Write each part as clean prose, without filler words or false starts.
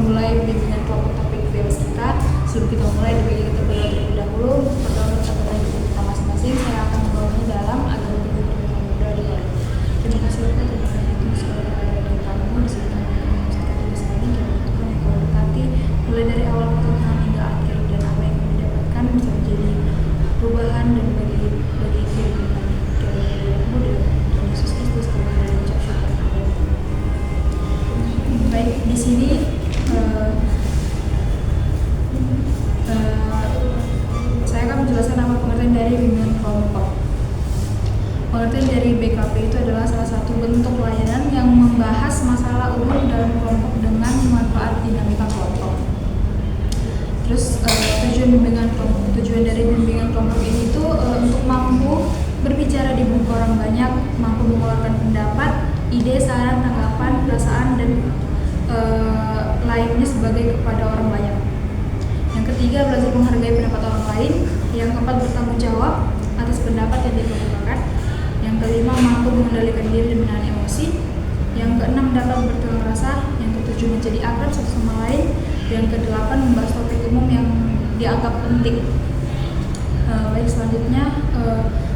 memulai bimbingan kelompok topik VWS kita. Sebelum kita mulai, kita berdoa terlebih dahulu. Pertama bersama kita masing-masing, saya akan membawanya dalam agar lebih mudah dilakukan. Terima kasih Bapak, terima kasih untuk segala dari kamu di sini kami di sini Tuhan yang kau berkati mulai dari awal pertengahan hingga akhir, dan apa yang kami dapatkan bisa menjadi perubahan dan bagi kehidupan kami dan Yesus Kristus kami dari ucap syukur. Baik, di sini saya akan menjelaskan apa pengertian dari bimbingan kelompok. Pengertian dari BKP itu adalah salah satu bentuk pelayanan yang membahas masalah umum dalam kelompok dengan manfaat dinamika kelompok. Terus tujuan dari bimbingan kelompok ini itu untuk mampu berbicara di muka orang banyak, mampu mengeluarkan pendapat, ide, saran, tanggapan, perasaan, dan lainnya sebagai kepada orang banyak. Yang ketiga, belajar menghargai pendapat orang lain. Yang keempat, bertanggung jawab atas pendapat yang dikemukakan. Yang kelima, mampu mengendalikan diri dan menahan emosi. Yang keenam, dapat bertukar rasa. Yang ketujuh, menjadi akrab satu sama lain. Yang kedelapan, membahas topik umum yang dianggap penting. Baik, selanjutnya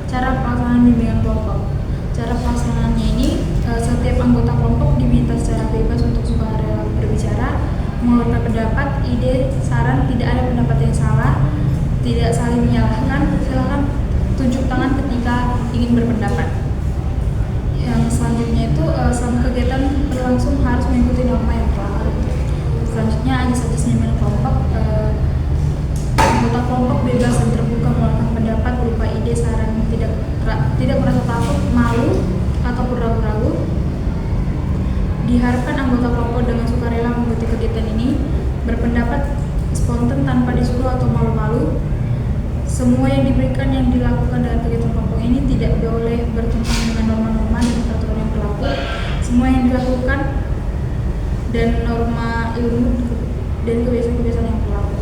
cara pelaksanaan bimbingan kelompok. Cara pelaksanaannya ini, setiap anggota kelompok diminta secara bebas untuk sukarela berbicara, mengeluarkan pendapat, ide, saran, tidak ada pendapat yang salah, tidak saling menyalahkan. Silakan tunjuk tangan ketika ingin berpendapat. Yang selanjutnya itu, selama kegiatan berlangsung harus mengikuti norma yang telah ada. Selanjutnya, agis-agis bimbingan kelompok, anggota kelompok bebas dan terbuka mengeluarkan pendapat berupa ide, saran, tidak merasa takut, malu, ataupun ragu-ragu. Diharapkan anggota kelompok dengan sukarela mengikuti kegiatan ini, berpendapat spontan tanpa disuruh atau malu-malu. Semua yang diberikan yang dilakukan dalam kegiatan kelompok ini tidak boleh bertentangan dengan norma-norma dan peraturan yang berlaku. Semua yang dilakukan dan norma ilmu dan kebiasaan-kebiasaan yang berlaku.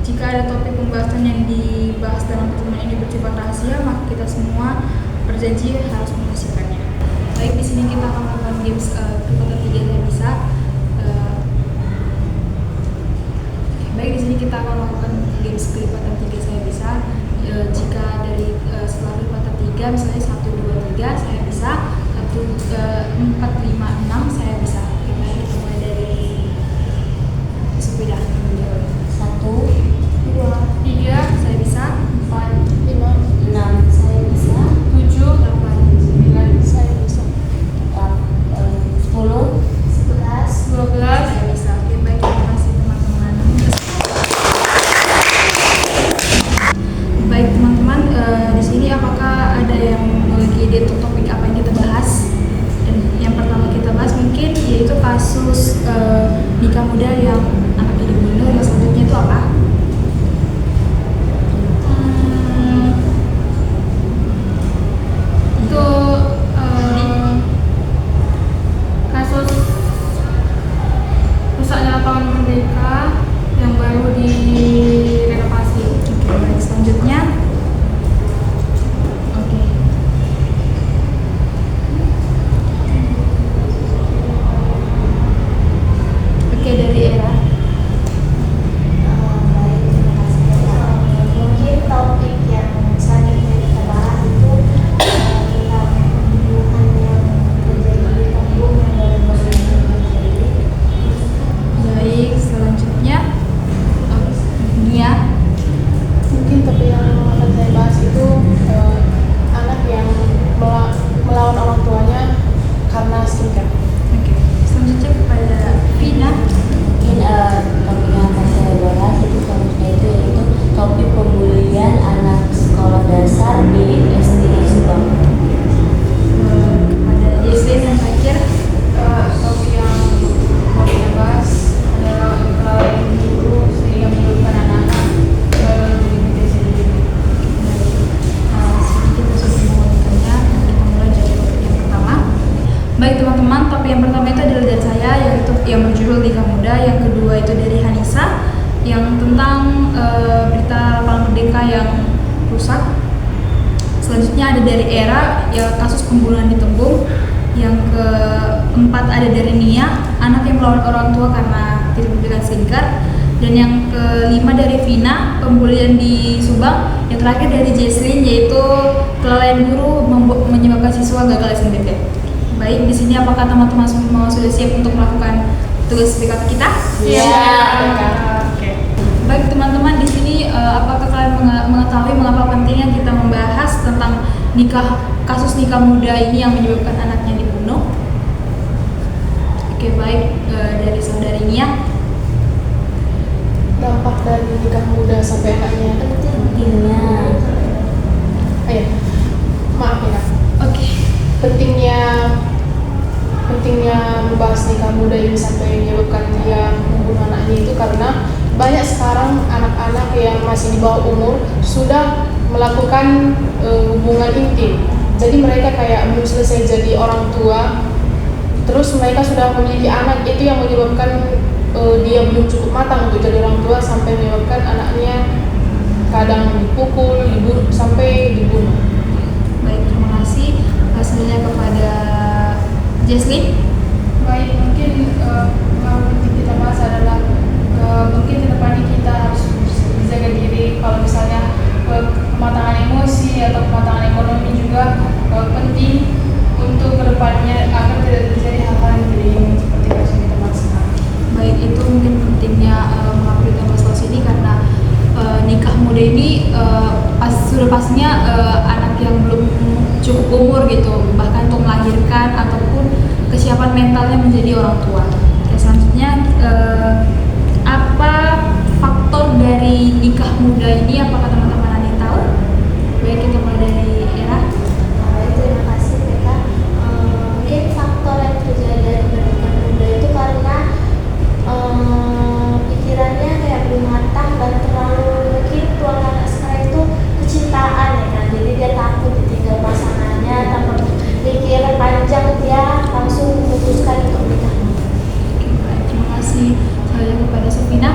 Jika ada topik pembahasan yang dibahas dalam pertemuan ini bersifat rahasia, maka kita semua berjanji harus mengisikannya. Baik, di sini kita akan melakukan games kelipatan 3 saya bisa. Baik, di sini kita akan melakukan games kelipatan 3 saya bisa. Jika dari setelah kelipatan 3, misalnya 1, 2, 3 saya bisa, 1, 4, 5, 6 saya bisa. Kita mulai dari sepeda. 1, 2, 3 saya bisa, 4, 5, 6 saya bisa, 7, 8, 9 saya bisa, 10, 11, 12 saya bisa. Oke, baik, terima kasih teman-teman. Baik teman-teman, di sini apakah ada yang memiliki ide untuk topik apa yang kita bahas? Dan yang pertama kita bahas mungkin yaitu kasus nikah muda yang anaknya dibunuh. Yang selanjutnya itu apa? Itu kasus rusaknya lapangan Merdeka yang baru direnovasi. Oke, baik, selanjutnya. Oke, dari Era. Mungkin topik yang selanjutnya kita bahas itu tentang pembunuhan yang terjadi di kampung yang baru-baru ini. Baik, selanjutnya Nia. Mungkin topik yang akan saya bahas itu anak yang melawan orang tuanya karena skincare. Oke, selanjutnya kepada Vina. Mungkin topik yang akan saya bahas itu selanjutnya itu yaitu topik pembulian anak sekolah dasar di SD Subang. Kepada Yeslin yang terakhir. Topik yang mau kita bahas adalah kelalaian guru sehingga menyebabkan anak-anak mengikuti sendiri. Sedikit sudah memulainya. Kita mulai dari topik yang pertama. Baik teman-teman, topik yang pertama itu adalah dari saya, yaitu yang berjudul Nikah Muda. Yang kedua itu dari Hanisa, yang tentang berita lapangan Merdeka yang rusak. Selanjutnya ada dari Era, ya kasus pembunuhan di Tembung. Yang keempat ada dari Nia, anak yang melawan orang tua karena tidak memberikan skincare. Dan yang kelima dari Vina, pembulian di Subang. Yang terakhir dari Jesslyn, yaitu kelalaian guru menyebabkan siswa gagal SNBP. Baik, di sini apakah teman-teman semua sudah siap untuk melakukan tugas BKP kita? Oke. Baik teman-teman, di sini apakah kalian mengetahui mengapa pentingnya kita membahas tentang kasus nikah muda ini yang menyebabkan anaknya dibunuh? Oke, baik, dari saudari Nia. Dampak dari nikah muda sampai anaknya Pentingnya. Ayo, maaf ya. Oke. Pentingnya membahas nikah muda ini sampai menyebabkan dia membunuh anaknya itu karena banyak sekarang anak-anak yang masih di bawah umur sudah melakukan hubungan intim. Jadi mereka kayak belum selesai jadi orang tua, terus mereka sudah menjadi anak, itu yang menyebabkan dia belum cukup matang untuk jadi orang tua sampai menyebabkan anaknya kadang dipukul, sampai dibunuh. Baik, terima kasih. Selanjutnya kepada Jesslyn. Baik, mungkin yang penting kita bahas adalah mungkin kedepannya kita harus menjaga diri. Kalau misalnya kematangan emosi atau kematangan ekonomi juga penting untuk kedepannya agar tidak terjadi hal-hal yang tidak ingin seperti kasus kita bahas sekarang. Baik, itu mungkin pentingnya mengupdate masalah ini karena nikah muda ini sudah pastinya anak yang belum cukup umur gitu, bahkan untuk melahirkan ataupun kesiapan mentalnya menjadi orang tua. Oke, selanjutnya apa faktor dari nikah muda ini? Apakah teman-teman ada yang tahu? Baik, kita mulai dari Era. Baik, terima kasih Beka. Mungkin faktor yang terjadi dari pernikahan muda itu karena pikirannya kayak belum matang dan terlalu mungkin tuan anak sekarang itu kecintaan ya kan, jadi dia takut ditinggal pasangannya tanpa pikir panjang, dia langsung memutuskan untuk nikah. Baik, terima kasih. Saya kepada Sofina.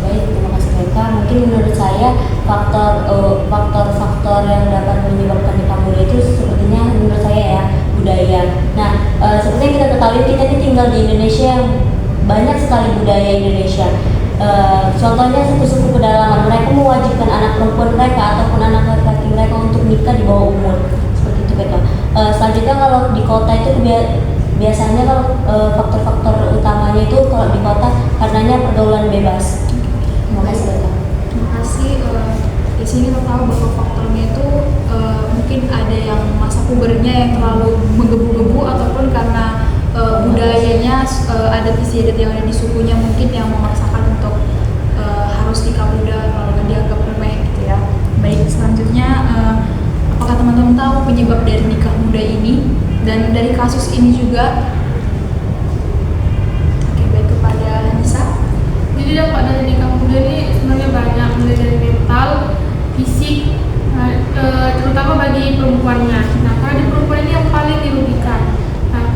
Baik, terima kasih Beka. Mungkin menurut saya faktor-faktor yang dapat menyebabkan nikah muda itu sepertinya menurut saya ya budaya. Nah, seperti yang kita ketahui kita ini tinggal di Indonesia yang banyak sekali budaya Indonesia. Contohnya suku-suku pedalaman, mereka mewajibkan anak perempuan mereka ataupun anak laki-laki mereka untuk nikah di bawah umur. Seperti itu Beka. Selanjutnya kalau di kota itu biasanya kalau faktor-faktor utamanya itu kalau di kota karenanya pergaulan bebas. Terima kasih Beka. Terima kasih. Di sini kita tahu bahwa faktornya itu mungkin ada yang masa pubernya yang terlalu menggebu-gebu ataupun karena budayanya adat istiadat yang ada di sukunya mungkin yang memaksakan untuk harus nikah muda kalau dianggap remeh gitu ya. Baik, selanjutnya apakah teman-teman tahu penyebab dari nikah muda ini dan dari kasus ini juga? Oke, baik, kepada Hanisa. Jadi dampak dari nikah muda ini sebenarnya banyak, mulai dari mental, fisik, terutama bagi perempuannya. Nah, karena di perempuan ini yang paling dirugikan. Nah,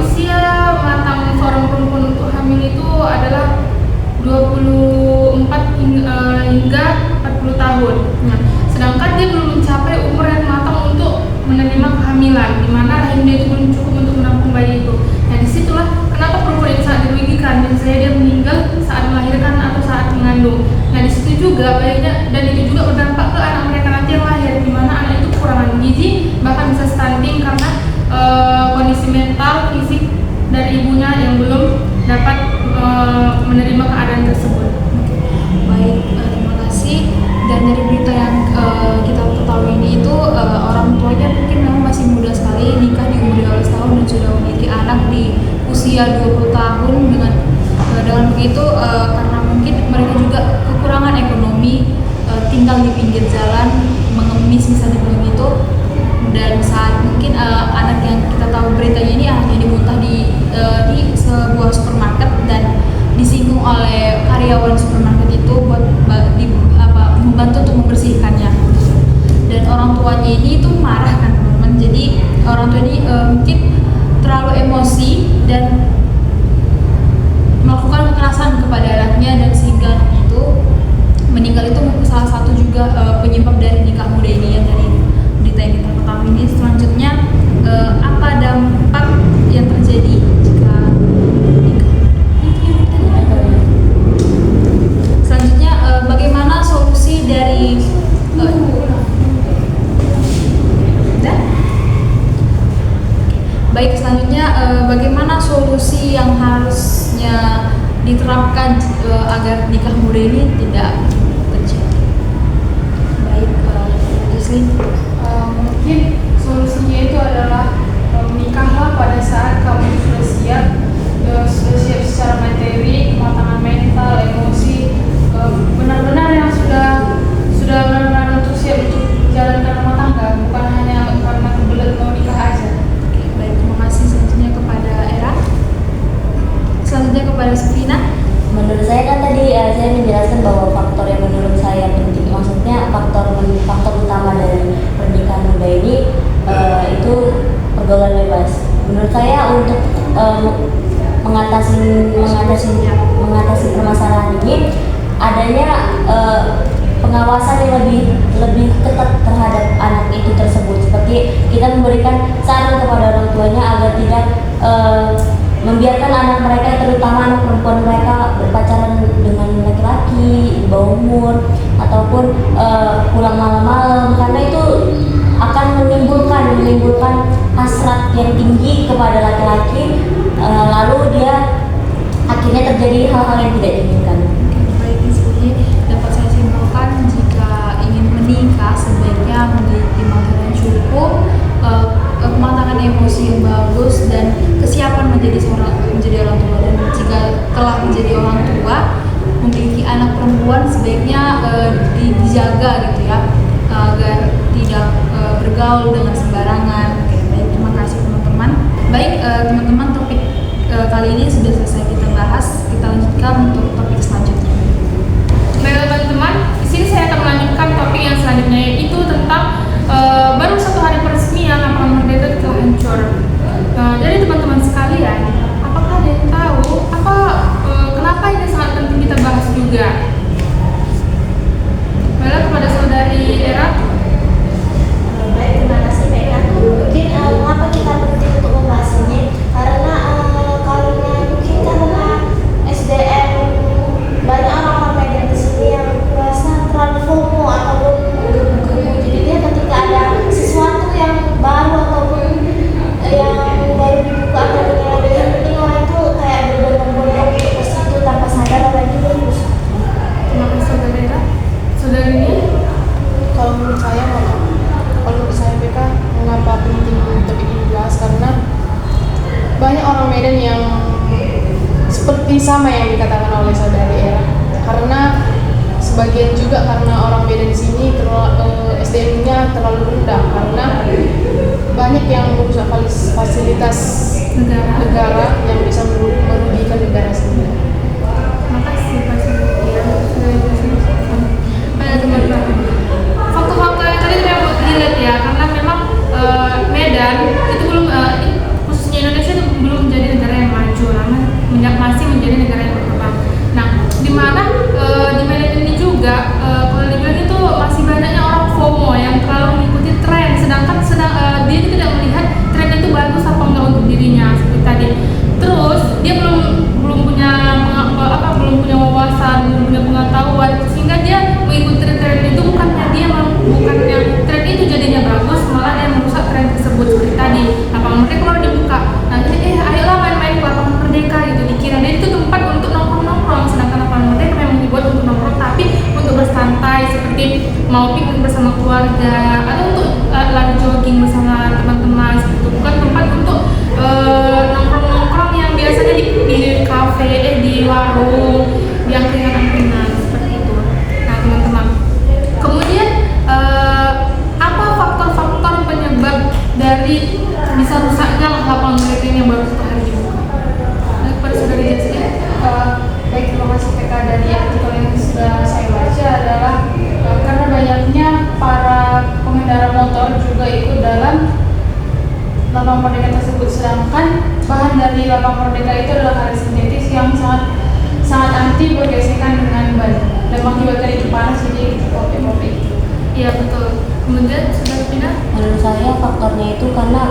usia matang seorang perempuan untuk hamil itu adalah 24 hingga 40 tahun. Nah, sedangkan dia belum mencapai umur yang matang untuk menerima kehamilan, di mana rahim dia itu belum cukup untuk menampung bayi itu. Nah, disitulah kenapa perempuan ini sangat dirugikan. Misalnya dia meninggal saat melahirkan atau saat mengandung. Nah, disitu juga bayinya, dan itu juga berdampak ke anak mereka nanti yang lahir, di mana anak itu kekurangan gizi, bahkan bisa stunting karena kondisi mental, fisik dari ibunya yang belum dapat menerima keadaan tersebut. Baik, terima kasih. Dan dari berita yang kita ketahui ini itu orang tuanya mungkin memang masih muda sekali, nikah di umur 12 tahun dan sudah memiliki anak di usia 20 tahun. Dengan begitu karena mungkin mereka juga kekurangan ekonomi, tinggal di pinggir jalan, mengemis misalnya begitu. Dan saat mungkin anak yang kita tahu beritanya ini anaknya dimuntah di sebuah supermarket dan disinggung oleh karyawan supermarket itu buat membantu untuk membersihkannya. Dan orang tuanya ini itu marah kan teman-teman. Jadi orang tua ini mungkin terlalu emosi dan melakukan kekerasan kepada Baik, selanjutnya bagaimana solusi yang harusnya diterapkan agar nikah muda ini tidak terjadi? Baik, Jesslyn. Mungkin solusinya itu adalah menikahlah pada saat kamu sudah siap secara materi, kematangan mental, emosi, benar-benar yang sudah benar-benar untuk siap untuk menjalankan rumah tangga, bukan hanya karena kebelet mau nikah aja. Oke, baik, terima kasih. Selanjutnya kepada Era. Selanjutnya kepada Sufina. Menurut saya kan tadi saya menjelaskan bahwa faktor yang menurut saya penting, maksudnya faktor utama dari pernikahan muda ini itu pergaulan bebas. Menurut saya untuk mengatasi permasalahan ini adanya pengawasan yang lebih ketat terhadap anak itu tersebut, seperti kita memberikan saran kepada orang tuanya agar tidak membiarkan anak mereka, terutama anak perempuan mereka, berpacaran dengan laki-laki di bawah umur ataupun pulang malam-malam, karena itu akan menimbulkan hasrat yang tinggi kepada laki-laki, lalu dia akhirnya terjadi hal-hal yang tidak diinginkan. Baik, di sini dapat saya simpulkan, jika ingin menikah sebaiknya memiliki materi yang cukup, kematangan emosi yang bagus, dan kesiapan menjadi orang tua. Dan jika telah menjadi orang tua, memiliki anak perempuan sebaiknya dijaga gitu ya, agar tidak bergaul dengan sembarangan. Oke, baik, terima kasih teman-teman. Baik, teman-teman, topik kali ini sudah selesai kita bahas. Kita lanjutkan untuk topik selanjutnya. Baik teman-teman, di sini saya akan melanjutkan topik yang selanjutnya, yaitu tentang baru 1 hari peresmian lapangan Merdeka telah hancur. Jadi teman-teman sekalian, apakah ada yang tahu kenapa ini sangat penting kita bahas juga? Baiklah, kepada saudari Era. Baik, terima kasih Mega. Mungkin mengapa kita penting untuk membahas ini? Karena mungkin karena SDM banyak orang-orang Medan di sini yang merasa terlalu FOMO ataupun menggebu-gebu. Jadi dia ketika ada sesuatu yang baru ataupun yang baru dibuka atau yang penting orang itu kayak berbondong-bondong untuk ke situ tanpa sadar lagi bagus. Terima kasih saudari Era. Saudarinya? Kalau menurut saya BK, mengapa penting untuk ini dibahas, karena banyak orang Medan yang seperti sama yang dikatakan oleh saudari Era, karena sebagian juga karena orang Medan di sini SDM-nya terlalu rendah, karena banyak yang merusak fasilitas negara yang bisa merugikan negara sendiri. Terima kasih Pak teman-teman. Faktor-faktor yang tadi memang dilihat ya, karena memang Medan itu belum, khususnya Indonesia itu belum menjadi negara yang maju, namun masih menjadi negara yang berkembang. Nah, di mana di Medan ini juga kalau dibilang itu masih banyaknya orang FOMO yang terlalu mengikuti tren, sedangkan dia itu tidak melihat tren itu bagus apa enggak untuk dirinya seperti tadi. Terus dia belum punya wawasan, belum punya pengetahuan, sehingga dia mengikuti tren itu bukannya tren itu jadinya bagus, malah dia merusak tren tersebut seperti tadi. Lapangan Merdeka kalau dibuka, nanti ayolah main-main ke lapangan Merdeka gitu, dikira dia itu tempat untuk nongkrong-nongkrong, sedangkan lapangan Merdeka memang dibuat untuk nongkrong, tapi untuk bersantai seperti mau piknik bersama keluarga atau untuk lari jogging bersama teman-teman, seperti itu. Bukan tempat untuk nongkrong-nongkrong yang biasanya di kafe, di warung, yang keringan-keringan seperti itu. Nah teman-teman, kemudian apa faktor-faktor penyebab dari bisa rusaknya lapangan Merdeka ini yang baru 1 hari dibuka? Nah, kepada saudari Jesslyn. Baik, terima kasih PK. Dari artikel yang sudah saya baca adalah karena banyaknya para pengendara motor juga ikut dalam lapangan Merdeka tersebut, sedangkan bahan dari lapangan Merdeka itu adalah karet sintetis yang sangat anti bergesekan dengan ban dan mengakibatkan itu panas, jadi kopek-kopek. Iya betul. Kemudian saudari Pina. Menurut saya faktornya itu karena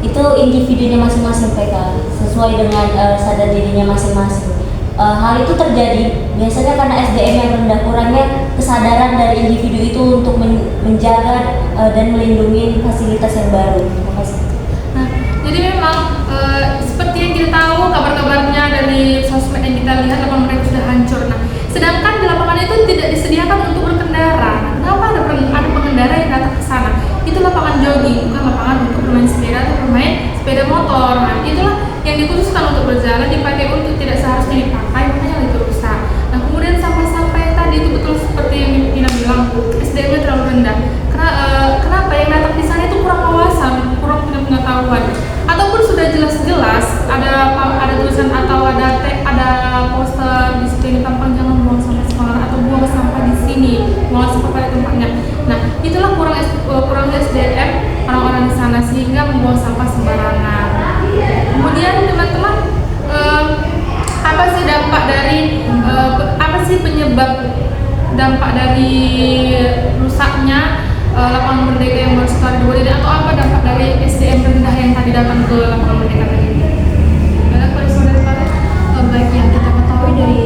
itu individunya masing-masing PK, sesuai dengan sadar dirinya masing-masing. Hal itu terjadi biasanya karena SDM yang rendah, kurangnya kesadaran dari individu itu untuk menjaga dan melindungi fasilitas yang baru. Terima kasih. Nah, jadi memang seperti yang kita tahu kabar-kabarnya dari sosmed yang kita lihat, lapangan mereka sudah hancur. Nah, sedangkan di lapangan itu tidak disediakan untuk berkendara. Nah, kenapa ada pengendara yang datang ke sana? Itu lapangan jogging, bukan lapangan untuk bermain sepeda atau bermain sepeda motor. Nah, itulah yang dikhususkan untuk berjalan, dipakai untuk tidak seharusnya dipakai, makanya itu rusak. Nah, kemudian sampah-sampah yang tadi itu betul seperti yang Tina bilang, SDM-nya terlalu rendah. Kenapa yang datang di sana itu kurang wawasan, kurang punya pengetahuan, ataupun sudah jelas-jelas ada tulisan atau ada poster di situ yang tampang jangan buang sampah sembarangan atau buang sampah di sini, buang sampah pada tempatnya. Nah, itulah kurang SDM orang-orang di sana sehingga membuang sampah sembarangan. Kemudian teman-teman, apa sih dampak dari apa sih penyebab dampak dari rusaknya lapangan merdeka yang baru sekali dibuat ini, atau apa dampak dari SDM rendah yang tadi datang ke lapangan merdeka tadi? Baik yang kita ketahui dari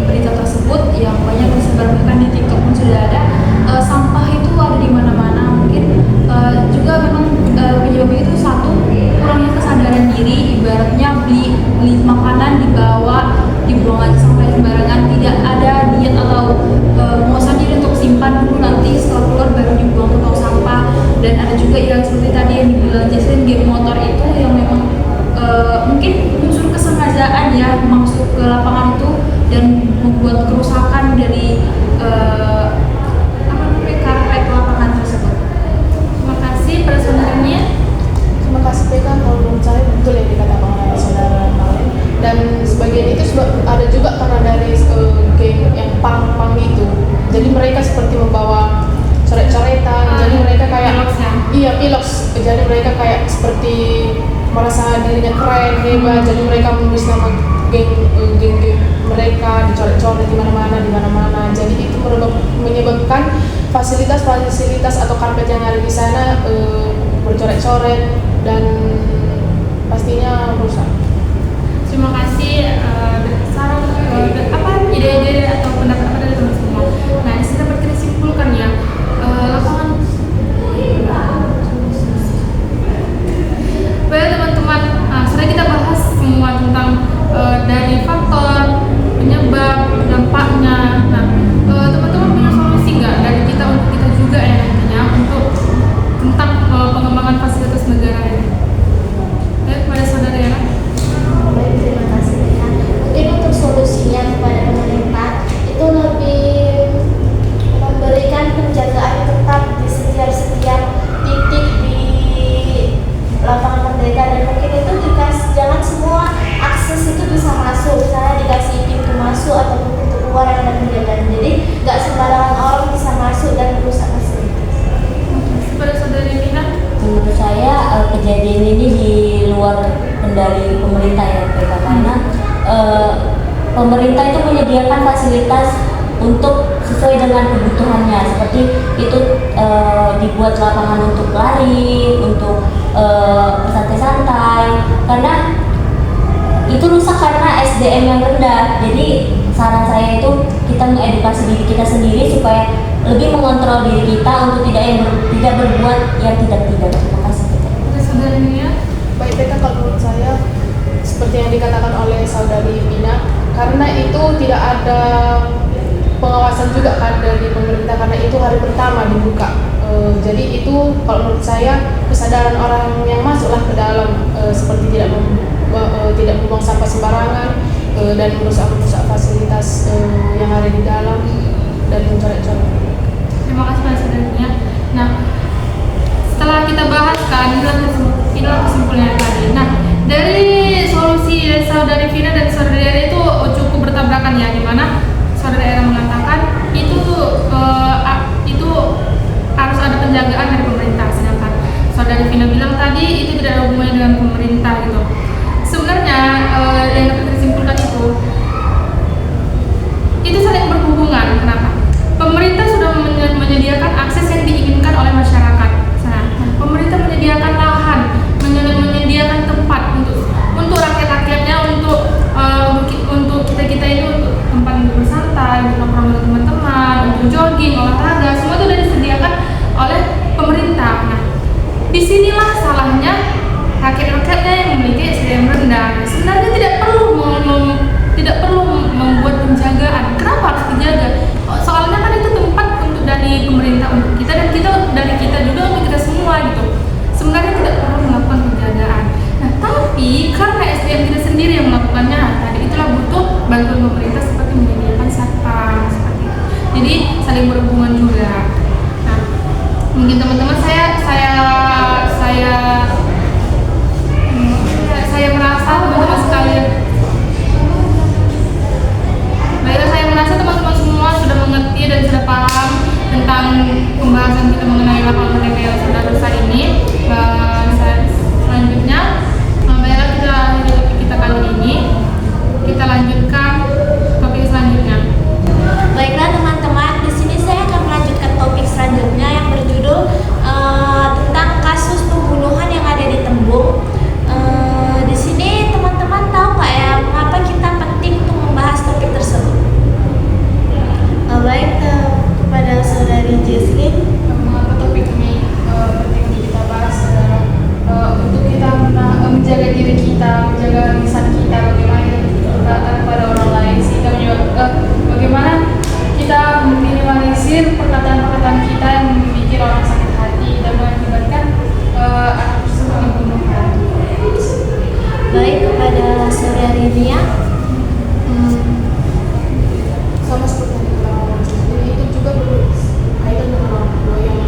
berita tersebut yang banyak tersebar bahkan di TikTok pun sudah ada, sampah itu ada di mana-mana. Mungkin juga memang penyebabnya itu satu, kurangnya kesadaran diri, ibaratnya beli makanan dibuang aja sampai sembarangan, tidak ada niat atau mengusahakan diri untuk simpan dulu, nanti setelah keluar baru dibuang ke tong sampah. Dan ada juga yang seperti tadi yang dibilang Jaslyn, geng motor itu yang memang mungkin unsur kesengajaan ya masuk ke lapangan itu dan membuat kerusakan dari karpet lapangan tersebut. Terima kasih pada saudaranya. Terima kasih PK, kalau menurut saya betul yang dikatakan oleh saudara kalian, dan sebagian itu ada juga karena dari geng yang pang itu, jadi mereka seperti membawa coret-coretan, jadi mereka kayak piloks, jadi mereka kayak seperti merasa dirinya keren, hebat, jadi mereka menulis nama geng mereka dicoret-coret di mana-mana, jadi itu menyebabkan fasilitas atau karpet yang ada di sana bercoret-coret dan pastinya rusak. Terima kasih saran ide-ide atau pendapat dari teman semua. Nah, di sini dapat kita simpulkan ya, lapangan. Baik teman-teman, sudah kita bahas semua tentang dari faktor, penyebab, dampaknya. Nah, teman-teman punya solusi nggak dari kita untuk kita juga ya nantinya untuk tentang pengembangan fasilitas negara ini? Kepada saudara Yana. Baik, terima kasih. Mungkin untuk solusinya kepada pemerintah itu lebih memberikan penjagaan ketat di setiap titik di lapangan merdeka, dan mungkin itu jangan semua akses itu bisa masuk, misalnya dikasih pintu masuk atau pintu keluar yang ada penjagaan, jadi nggak sembarangan orang bisa masuk dan merusak fasilitas. Pada saudara Yana. Menurut saya kejadian ini di luar kendali pemerintah ya PK, karena pemerintah itu menyediakan fasilitas untuk sesuai dengan kebutuhannya, seperti itu dibuat lapangan untuk lari, untuk santai-santai, karena itu rusak karena SDM yang rendah. Jadi saran saya itu kita mengedukasi diri kita sendiri supaya lebih mengontrol diri kita untuk tidak berbuat yang tidak. Terima kasih. Saudaranya. Baik PK, kalau menurut saya seperti yang dikatakan oleh saudari Bina, karena itu tidak ada pengawasan juga kan dari pemerintah, karena itu hari pertama dibuka. Jadi itu kalau menurut saya kesadaran orang yang masuklah ke dalam, seperti tidak membuang sampah sembarangan dan merusak fasilitas yang ada di dalam dan mencoret-coret. Terima kasih pada saudaranya. Nah, setelah kita bahas kan, inilah kesimpulannya tadi. Nah, dari solusi dari saudari Vina dan saudari Era itu cukup bertabrakan ya, dimana saudari Era mengatakan itu harus ada penjagaan dari pemerintah, sedangkan saudari Vina bilang tadi itu tidak ada hubungannya dengan pemerintah gitu. Sebenarnya yang dapat disimpulkan itu saling berhubungan. Kenapa? Pemerintah sudah menyediakan akses yang diinginkan oleh masyarakat. Nah, pemerintah menyediakan lahan, menyediakan tempat untuk rakyat-rakyatnya, untuk kita ini, untuk tempat untuk bersantai, untuk nongkrong dengan teman-teman, untuk jogging. rakyat-rakyatnya yang memiliki SDM rendah. Sebenarnya tidak perlu membuat penjagaan. Kenapa harus dijaga? Soalnya kan itu tempat untuk dari pemerintah untuk kita, dan kita dari kita juga untuk kita semua gitu. Sebenarnya tidak perlu melakukan penjagaan. Nah, tapi karena SDM kita sendiri yang melakukannya, tadi itulah butuh bantuan pemerintah seperti menyediakan satpam seperti itu. Jadi saling berhubungan juga. Nah, mungkin teman-teman saya merasa teman-teman sekalian, baiklah, saya merasa teman-teman semua sudah mengerti dan sudah paham tentang pembahasan kita mengenai lapangan mereka yang sudah dosa ini. Selanjutnya, baiklah, kita akhiri topik kita kali ini. Kita lanjutkan topik selanjutnya. Baiklah teman-teman, di sini saya akan melanjutkan topik selanjutnya yang berjudul tentang kasus pembunuhan yang ada di Tembung. Di sini teman-teman tahu nggak ya mengapa kita penting untuk membahas topik tersebut? Baik, kepada saudari Jesslyn. Mengapa topik ini penting untuk kita bahas adalah untuk kita menjaga diri kita, menjaga lisan kita, bagaimana kita berkata kepada orang lain, sehingga bagaimana kita meminimalisir perkataan-perkataan kita yang membuat orang sakit hati dan mengakibatkan anak tersebut membunuhkan. Baik, kepada saudari Nia. Sama seperti yang kita ngomong sebelumnya, itu juga berkaitan dengan orang tua yang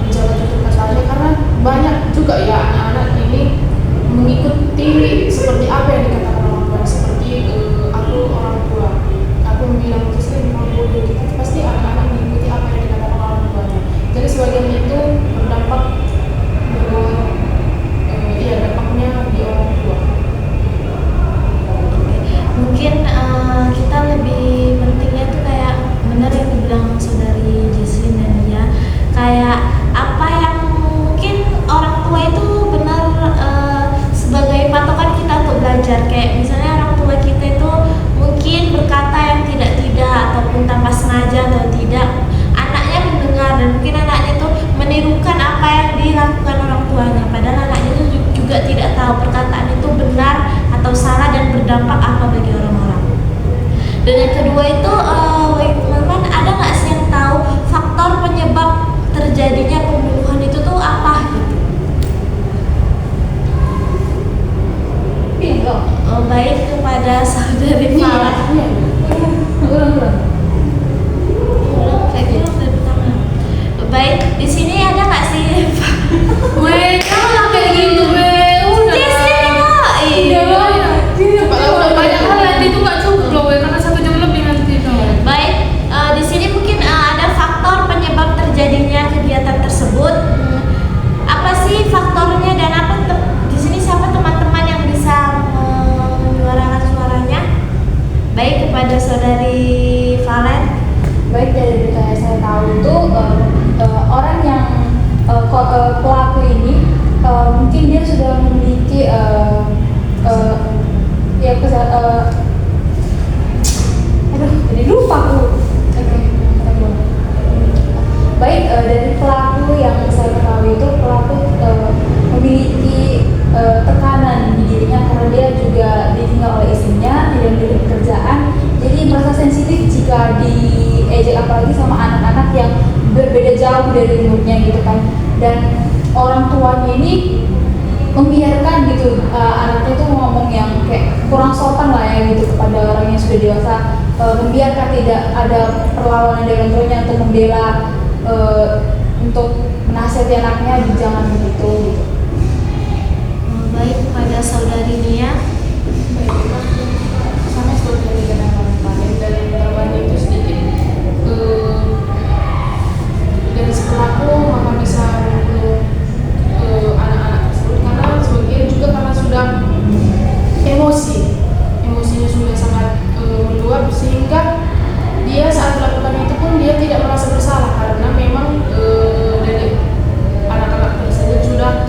menjaga tutur katanya, karena banyak juga ya anak-anak ini mengikuti seperti apa yang dikatakan orang tua. Seperti aku orang tua, aku bilang terus memang bodoh gitu, pasti anak-anak mengikuti apa yang dikatakan orang tuanya. Jadi sebagian itu berdampak dampaknya di orang tua. Mungkin kita lebih pentingnya tuh kayak benar yang dibilang saudari Jesslyn dan Nia, kayak apa yang mungkin orang tua itu benar sebagai patokan kita untuk belajar. Kayak misalnya orang tua kita itu mungkin berkata yang tidak ataupun tanpa sengaja atau tidak, anaknya mendengar dan mungkin anaknya itu menirukan apa yang dilakukan orang tuanya, padahal anaknya itu juga tidak tahu perkataan itu benar atau salah dan berdampak apa bagi orang-orang. Dan yang kedua itu, teman-teman ada nggak sih yang tahu faktor penyebab terjadinya pembunuhan itu tuh apa gitu? Baik, kepada saudari Farah. Baik, di sini ada nggak sih? Weh, jangan kayak gitu, weh. Udah banyak hal nanti itu nggak cukup loh, weh, karena 1 jam lebih nanti itu. Baik, di sini mungkin ada faktor penyebab terjadinya kegiatan tersebut. Apa sih faktornya dan apa di sini siapa teman-teman yang bisa menyuarakan suaranya? Baik, kepada saudari Valen. Baik, dari berita yang saya tahu itu orang yang pelaku ini mungkin dia sudah memiliki jadi lupa aku. Baik, dari pelaku yang saya ketahui itu pelaku memiliki tekanan di dirinya karena dia juga ditinggal oleh istrinya, tidak memiliki pekerjaan, jadi merasa sensitif jika diejek, apalagi sama anak-anak yang berbeda jauh dari umurnya gitu kan. Dan orang tuanya ini membiarkan gitu anaknya itu ngomong yang kayak kurang sopan lah ya gitu kepada orang yang sudah dewasa, membiarkan tidak ada perlawanan dari orang tuanya untuk membela, untuk menasihati anaknya jangan begitu gitu. Baik, kepada saudari Nia. Baiklah, sama seperti yang dikatakan kemarin, dari pengalaman itu sedikit dari si pelaku maka bisa anak-anak tersebut, karena sebagian juga karena sudah emosinya sudah sangat meluap, sehingga dia saat melakukan itu pun dia tidak merasa bersalah karena memang dari anak-anak tersebut sudah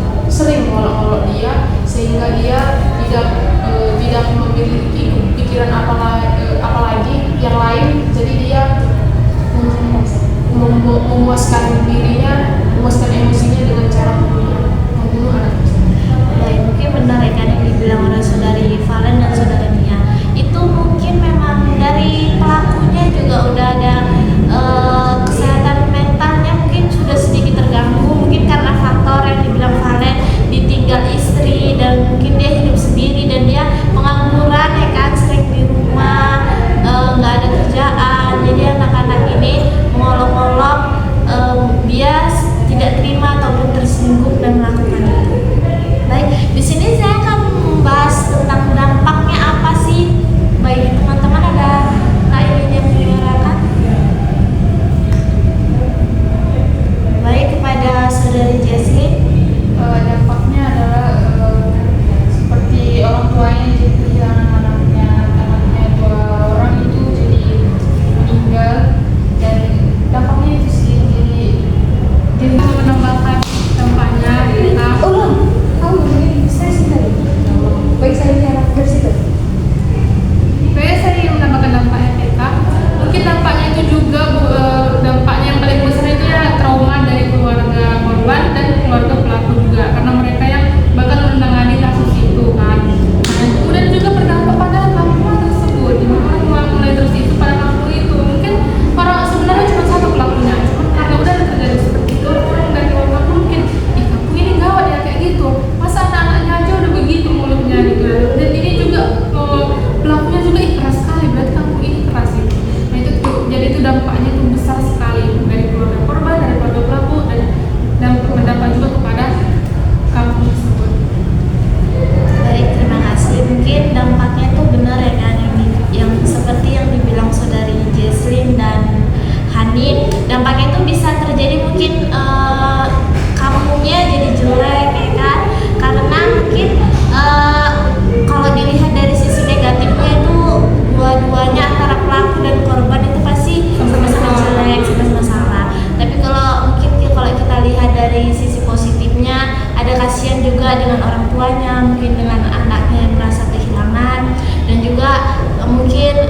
dengan orang tuanya, mungkin dengan anaknya yang merasa kehilangan, dan juga mungkin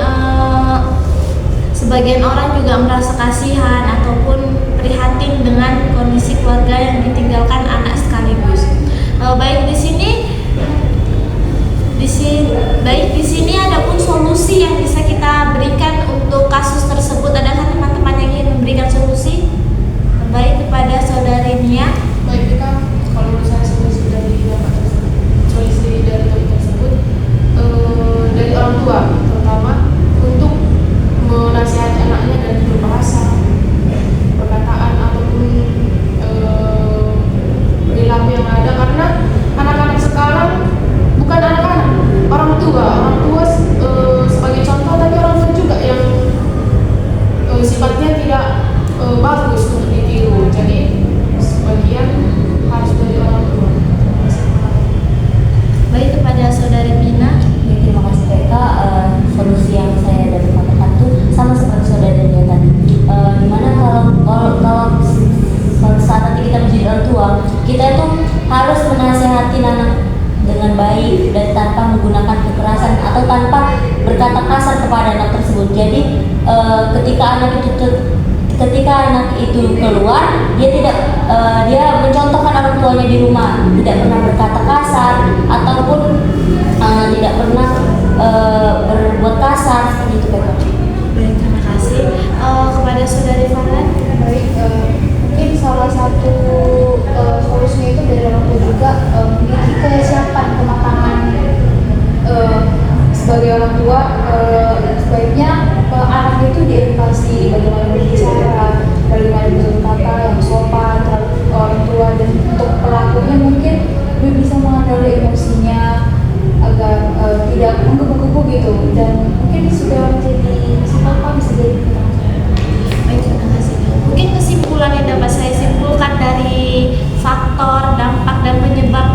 sebagian orang juga merasa kasihan ataupun prihatin dengan kondisi keluarga yang ditinggalkan anak sekaligus. Baik di sini ada pun solusi yang bisa kita berikan untuk kasus tersebut. Adakah teman-teman yang ingin memberikan solusi? Baik kepada saudari Nia. Baik, kita kalau menurut saya solusi dari topik tersebut dari orang tua terutama untuk menasihati anaknya dari berbahasa, perkataan ataupun perilaku yang ada, karena anak-anak sekarang bukan anak-anak, orang tua sebagai contoh, tapi orang tua juga yang sifatnya tidak bagus untuk ditiru. Jadi sebagian harus dari orang tua. Baik kepada saudari Mina. Ya, terima kasih Kak. Solusi yang saya dapat katakan tuh sama seperti saudara dia tadi. Dimana kalau saat nanti kita menjadi orang tua, kita itu harus menasehati anak dengan baik dan tanpa menggunakan kekerasan atau tanpa berkata kasar kepada anak tersebut. Jadi ketika anak itu keluar, dia mencontohkan orang tuanya di rumah, tidak pernah berkata kasar ataupun tidak pernah berbuat kasar seperti itu Kak. Baik, terima kasih. Kepada saudari Farhan. Baik, mungkin salah satu solusinya itu dari orang tua juga memiliki kesiapan kematangan sebagai orang tua. Sebaiknya anak itu diedukasi bagaimana berbicara, bagaimana berkata yang sopan terhadap orang tua, dan untuk pelakunya mungkin lebih bisa mengontrol emosinya agar tidak menggebu-gebu gitu, dan mungkin sudah menjadi siapa bisa jadi. Baik, terima kasih. Mungkin kesimpulan yang dapat saya simpulkan dari faktor, dampak, dan penyebab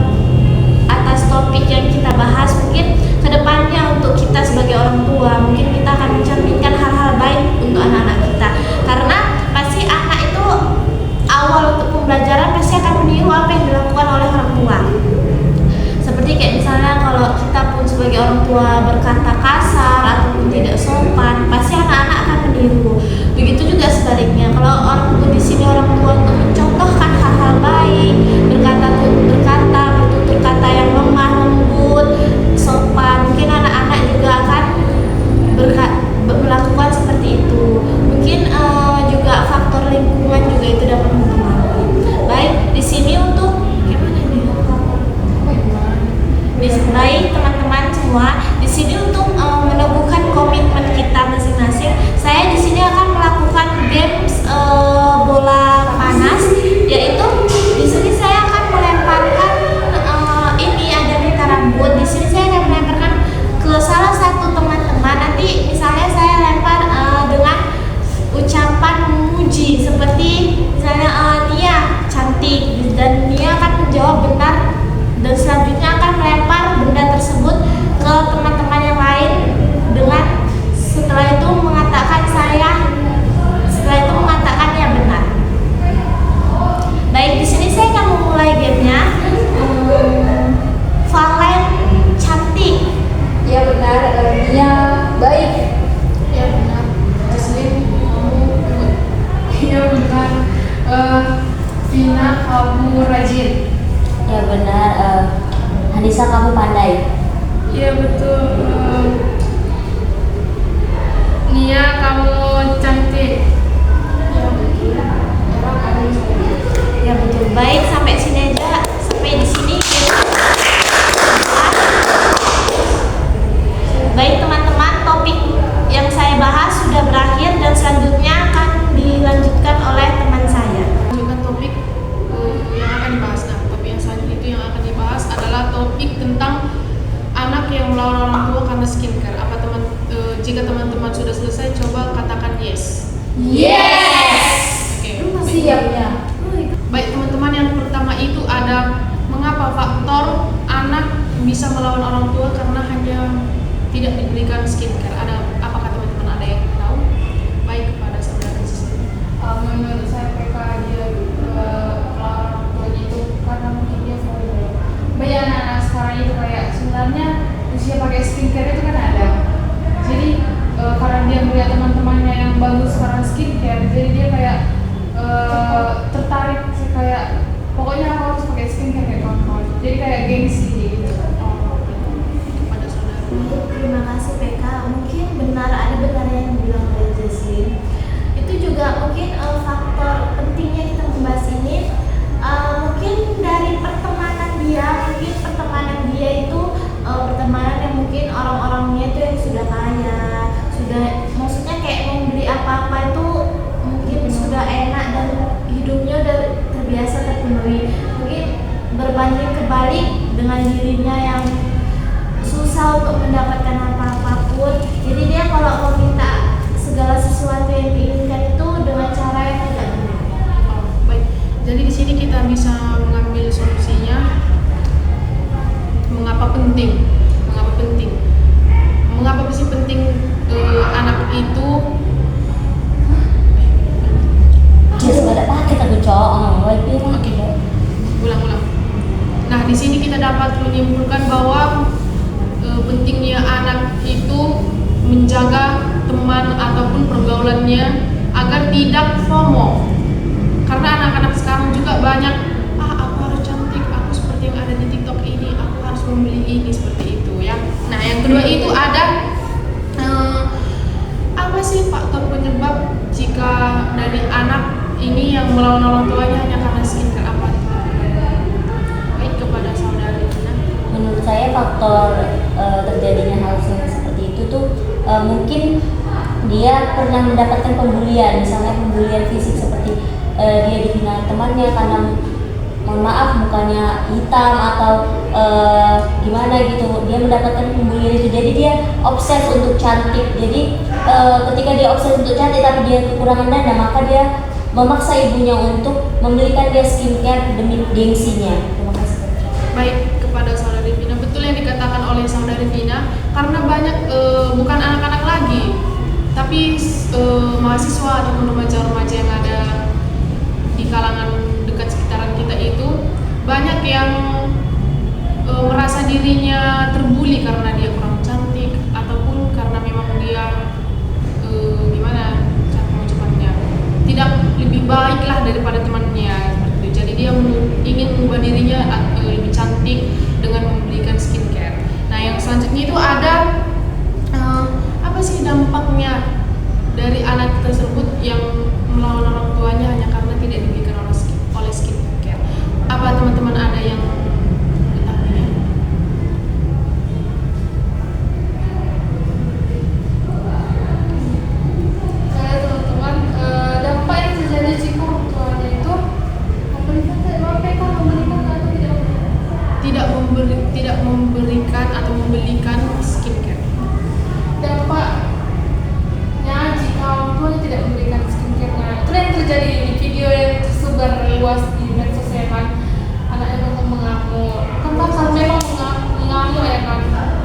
atas topik yang kita bahas, mungkin kedepannya untuk kita sebagai orang tua, mungkin kita akan mencerminkan hal-hal baik untuk anak-anak kita, karena pasti anak itu awal untuk pembelajaran pasti akan meniru apa yang dilakukan oleh orang tua. Seperti kayak misalnya kalau kita pun sebagai orang tua berkata kasar ataupun tidak sopan, pasti anak-anak akan meniru. Begitu juga sebaliknya, kalau orang tua di sini orang tua untuk mencontohkan hal-hal baik, bertutur kata yang lemah lembut, sopan, mungkin anak-anak juga akan melakukan seperti itu. Mungkin juga faktor lingkungan juga itu dapat mempengaruhi. Baik, di sini untuk baik teman-teman semua, di sini untuk meneguhkan komitmen kita masing-masing, saya di sini akan melakukan games bola panas, yaitu di sini saya akan melemparkan ini ada pita rambut. Di sini saya akan melemparkan ke salah satu teman-teman. Nanti misalnya saya lempar dengan ucapan memuji seperti misalnya Nia cantik, dan Nia akan menjawab benar, dan selanjutnya akan melempar benda tersebut ke teman-teman yang lain dengan setelah itu mengatakan ya benar. Baik, di sini saya akan memulai gamenya. Valen cantik. Ya benar, Nia baik. Ya benar. Taslim, kamu good. Ya benar. Vina, kamu rajin. Ya benar. Hanisa, kamu pandai. Iya betul. Nia, kamu cantik. Ya betul. Era kamu cantik. Ya betul. Baik, sampai sini aja. Sampai di sini. Baik teman-teman, topik yang saya bahas sudah berakhir dan selanjutnya akan dilanjutkan oleh teman saya. Lanjutkan topik yang akan dibahas. Nah, topik yang selanjutnya itu yang akan dibahas adalah topik tentang anak yang melawan orang tua karena skincare. Jika teman-teman sudah selesai, coba katakan yes. Yes. Oke. Siapnya. Baik teman-teman, yang pertama itu ada mengapa faktor anak bisa melawan orang tua karena hanya tidak diberikan skincare. Apakah teman-teman ada yang tahu? Baik, kepada saudara Sisi. Menurut saya PK dia melawan orang tua itu karena mungkin dia banyak sekarang itu kayak sebenarnya usia pakai skincare itu kan ada. Jadi karena dia melihat teman-temannya yang bagus sekarang skincare, jadi dia kayak tertarik sih, kayak pokoknya aku harus pakai skincare kayak kawan-kawan. Jadi kayak gengsi gitu. Kepada saudara. Terima kasih PK. Mungkin benar, ada benarnya yang bilang oleh Jesslyn. Itu juga mungkin faktor pentingnya kita membahas ini. Mungkin dari pertemanan dia itu pertemanan yang mungkin orang-orangnya itu yang sudah kaya, sudah maksudnya kayak membeli apa-apa itu mungkin sudah enak dan hidupnya udah terbiasa terpenuhi. Mungkin berbanding kebalik dengan dirinya yang susah untuk mendapatkan apa-apapun. Jadi dia kalau mau minta segala sesuatu yang diinginkan itu dengan cara yang tidak benar. Baik. Jadi di sini kita bisa mengambil solusinya. Mengapa penting? Mengapa sih penting anak itu? Just ada pakai tapi cowok, Oke. Ulang. Nah, di sini kita dapat menyimpulkan bahwa pentingnya anak itu menjaga teman ataupun pergaulannya agar tidak FOMO. Karena anak-anak sekarang juga banyak, aku harus cantik, aku seperti yang ada di TikTok ini, aku harus membeli ini, seperti itu ya. Nah, yang kedua itu ada apa sih faktor penyebab jika dari anak ini yang melawan orang tuanya hanya karena skincare apa? Baik, kepada saudari Tina. Menurut saya faktor terjadinya hal yang seperti itu tuh mungkin dia pernah mendapatkan pembulian, misalnya pembulian fisik seperti dia dihina temannya karena mohon maaf mukanya hitam atau gimana gitu, dia mendapatkan pembulian itu, jadi dia obses untuk cantik. Jadi ketika dia obses untuk cantik tapi dia kekurangan dana, maka dia memaksa ibunya untuk membelikan dia skincare demi gengsinya. Terima kasih. Baik, kepada saudari Vina, betul yang dikatakan oleh saudari Vina, karena banyak bukan anak-anak lagi, tapi mahasiswa ataupun remaja-remaja yang ada di kalangan dekat sekitaran kita itu banyak yang merasa dirinya terbuli karena dia kurang cantik ataupun karena memang dia gimana cara mengucapkannya tidak lebih baiklah daripada temannya seperti itu. Jadi dia ingin mengubah dirinya lebih cantik dengan membelikan skincare. Nah, yang selanjutnya itu ada apa sih dampaknya dari anak tersebut yang melawan orang tuanya hanya karena tidak diberikan oleh skincare. Apa teman-teman ada yang mengetahuinya? Saya teman-teman, dampak yang terjadi jika orang tuanya itu memberikan tidak memberikan atau membelikan skincare. Dampaknya jika orang tuanya tidak memberikan skincare-nya, itu yang terjadi di video yang tersebar luas di medsos ya kan, anaknya memang mengamuk, kan bakal memang mengamuk ya kan.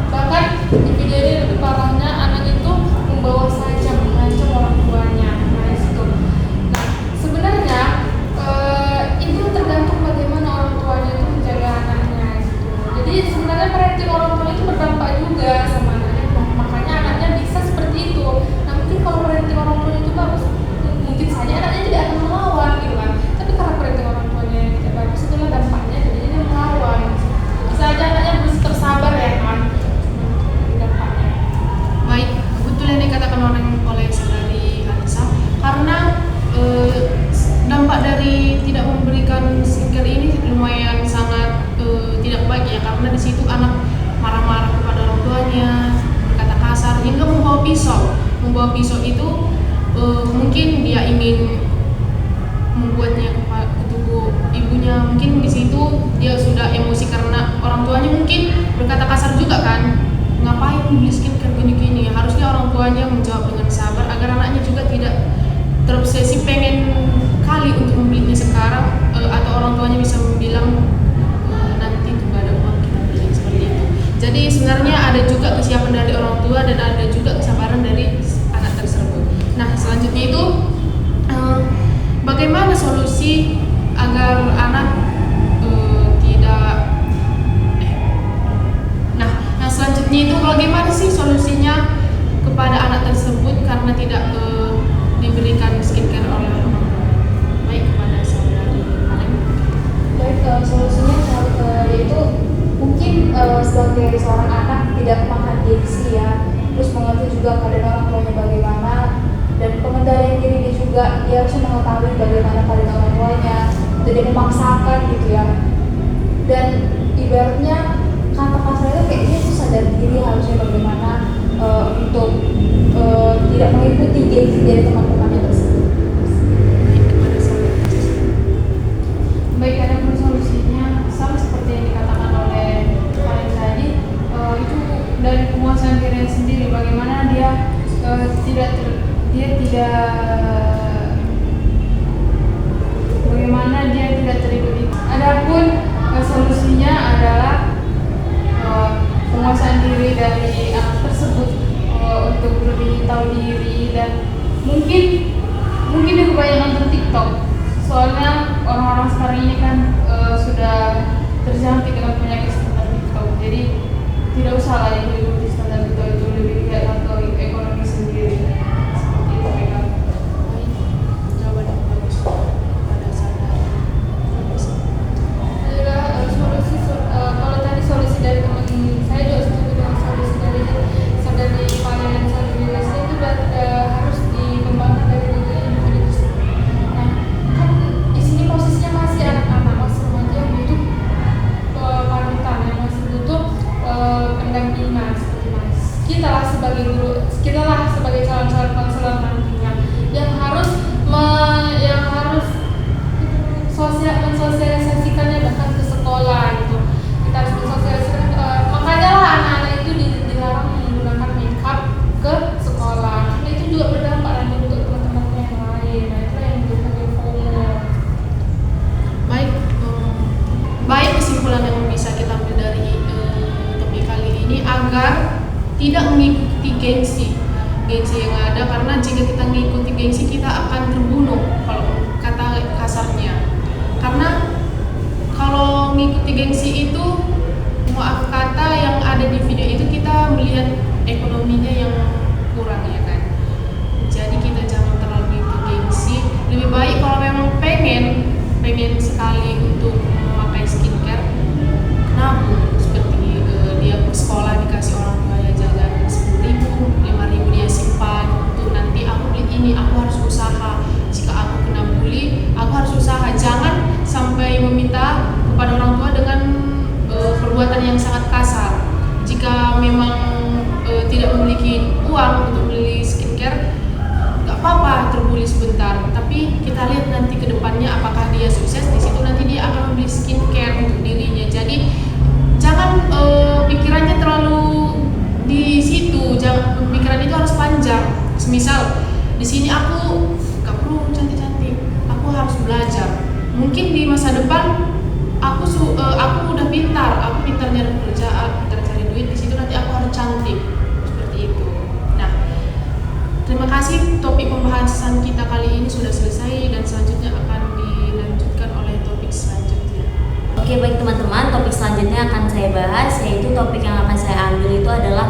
Bahkan di video ini lebih parahnya anak itu membawa saja mengancam orang tuanya. Nah itu. Nah sebenarnya itu tergantung bagaimana orang tuanya itu menjaga anaknya gitu. Jadi sebenarnya parenting orang tua itu berdampak juga sama anaknya. Makanya anaknya bisa seperti itu. Nah mungkin kalau parenting orang tuanya itu bagus, mungkin saja anaknya tidak akan melawan gitu kan. Tapi karena parenting orang tuanya yang tidak bagus, itulah dampaknya jadinya dia melawan. Bisa aja anaknya harus tersabar ya kan. Dampaknya. Baik, betul yang dikatakan oleh saudari Anissa, karena dampak dari tidak memberikan skincare ini lumayan sangat tidak baik ya, karena di situ anak marah-marah kepada orang tuanya, berkata kasar hingga membawa pisau itu mungkin dia ingin membuatnya ke tubuh ibunya. Mungkin di situ dia sudah emosi karena orang tuanya mungkin berkata kasar juga kan, ngapain beli skincare gini-gini. Harusnya orang tuanya menjawab dengan sabar agar anaknya juga tidak terobsesi pengen kali untuk membelinya sekarang, atau orang tuanya bisa bilang nanti tuh gak ada uang kita beli, seperti itu. Jadi sebenarnya ada juga kesiapan dari orang tua dan ada juga kesabaran dari anak tersebut. Nah selanjutnya itu bagaimana solusi agar anak tidak kepada anak tersebut karena tidak diberikan skincare oleh orang tua. Baik, kepada saudari Alem. Baik, solusinya yaitu mungkin sebagai seorang anak tidak makan diksi ya, terus mengerti juga keadaan orang tuanya bagaimana, dan pengendalian diri dia juga, dia harus mengetahui bagaimana keadaan orang tuanya, tidak memaksakan gitu ya. Dan ibaratnya kata kasar itu kayak dia tuh sadar diri harusnya bagaimana untuk tidak mengikuti gengsi dari teman-temannya tersebut. Baik, ada pun solusinya sama seperti yang dikatakan oleh kalian tadi, itu dari penguasaan diri sendiri, bagaimana dia tidak terlibat. Adapun solusinya adalah penguasaan diri dari anak tersebut untuk lebih tahu diri, dan mungkin dia kebanyakan nonton TikTok. Soalnya orang-orang sekarang ini kan sudah terjangkit dengan penyakit standar TikTok. Jadi tidak usah lah yang mengikuti standar TikTok, itu lebih lihat atau ekonomi sendiri. Seperti itu mereka. Baik, jawaban yang bagus pada saudara. Adalah solusi kalau tadi solusi dari teman saya juga setuju dengan solusi dari saudari Valen dan saudari Leslie itu harus dikembangkan dari individu. Nah, kan di sini posisinya masih anak-anak, masih remaja yang butuh panutan, yang masih butuh pendampingan seperti mas. Kita lah sebagai calon-calon konselor nantinya yang harus mensosialisasikannya bahkan ke sekolah gitu. Kita harus mensosialisasikan, makanya lah anak-anak itu dilarang menggunakan makeup ke sekolah. Karena itu juga berdampak nanti untuk teman-teman yang lain. Nah, itu yang menyebabkan FOMO. Baik, kesimpulan yang bisa kita ambil dari topik kali ini, agar tidak mengikuti gengsi yang ada, karena jika kita mengikuti gengsi kita akan terbunuh kalau kata kasarnya. Karena kalau mengikuti gengsi itu, maaf kata, yang ada di video itu kita melihat ekonominya yang kurang ya kan. Jadi kita jangan terlalu mengikuti gengsi. Lebih baik kalau memang pengen sekali untuk memakai skincare, nabung. Seperti dia sekolah dikasih orang tuanya jajan 10.000, 5.000 dia simpan untuk nanti aku beli ini, aku harus usaha. Jika aku kena bully, aku harus usaha. Jangan sampai meminta kepada orang tua dengan perbuatan yang sangat kasar. Jika memang tidak memiliki uang untuk beli skincare, gak apa-apa terbuli sebentar, tapi kita lihat nanti ke depannya apakah dia sukses. Di situ nanti dia akan membeli skincare untuk dirinya. Jadi jangan pikirannya terlalu di situ. Jangan, pikiran itu harus panjang. Semisal di sini aku gak perlu cantik-cantik, aku harus belajar. Mungkin di masa depan aku udah pintar, aku pintar nyari pekerjaan, pintar cari duit. Di situ nanti aku harus cantik, seperti itu. Nah, terima kasih, topik pembahasan kita kali ini sudah selesai dan selanjutnya akan dilanjutkan oleh topik selanjutnya. Oke, baik teman-teman, topik selanjutnya akan saya bahas, yaitu topik yang akan saya ambil itu adalah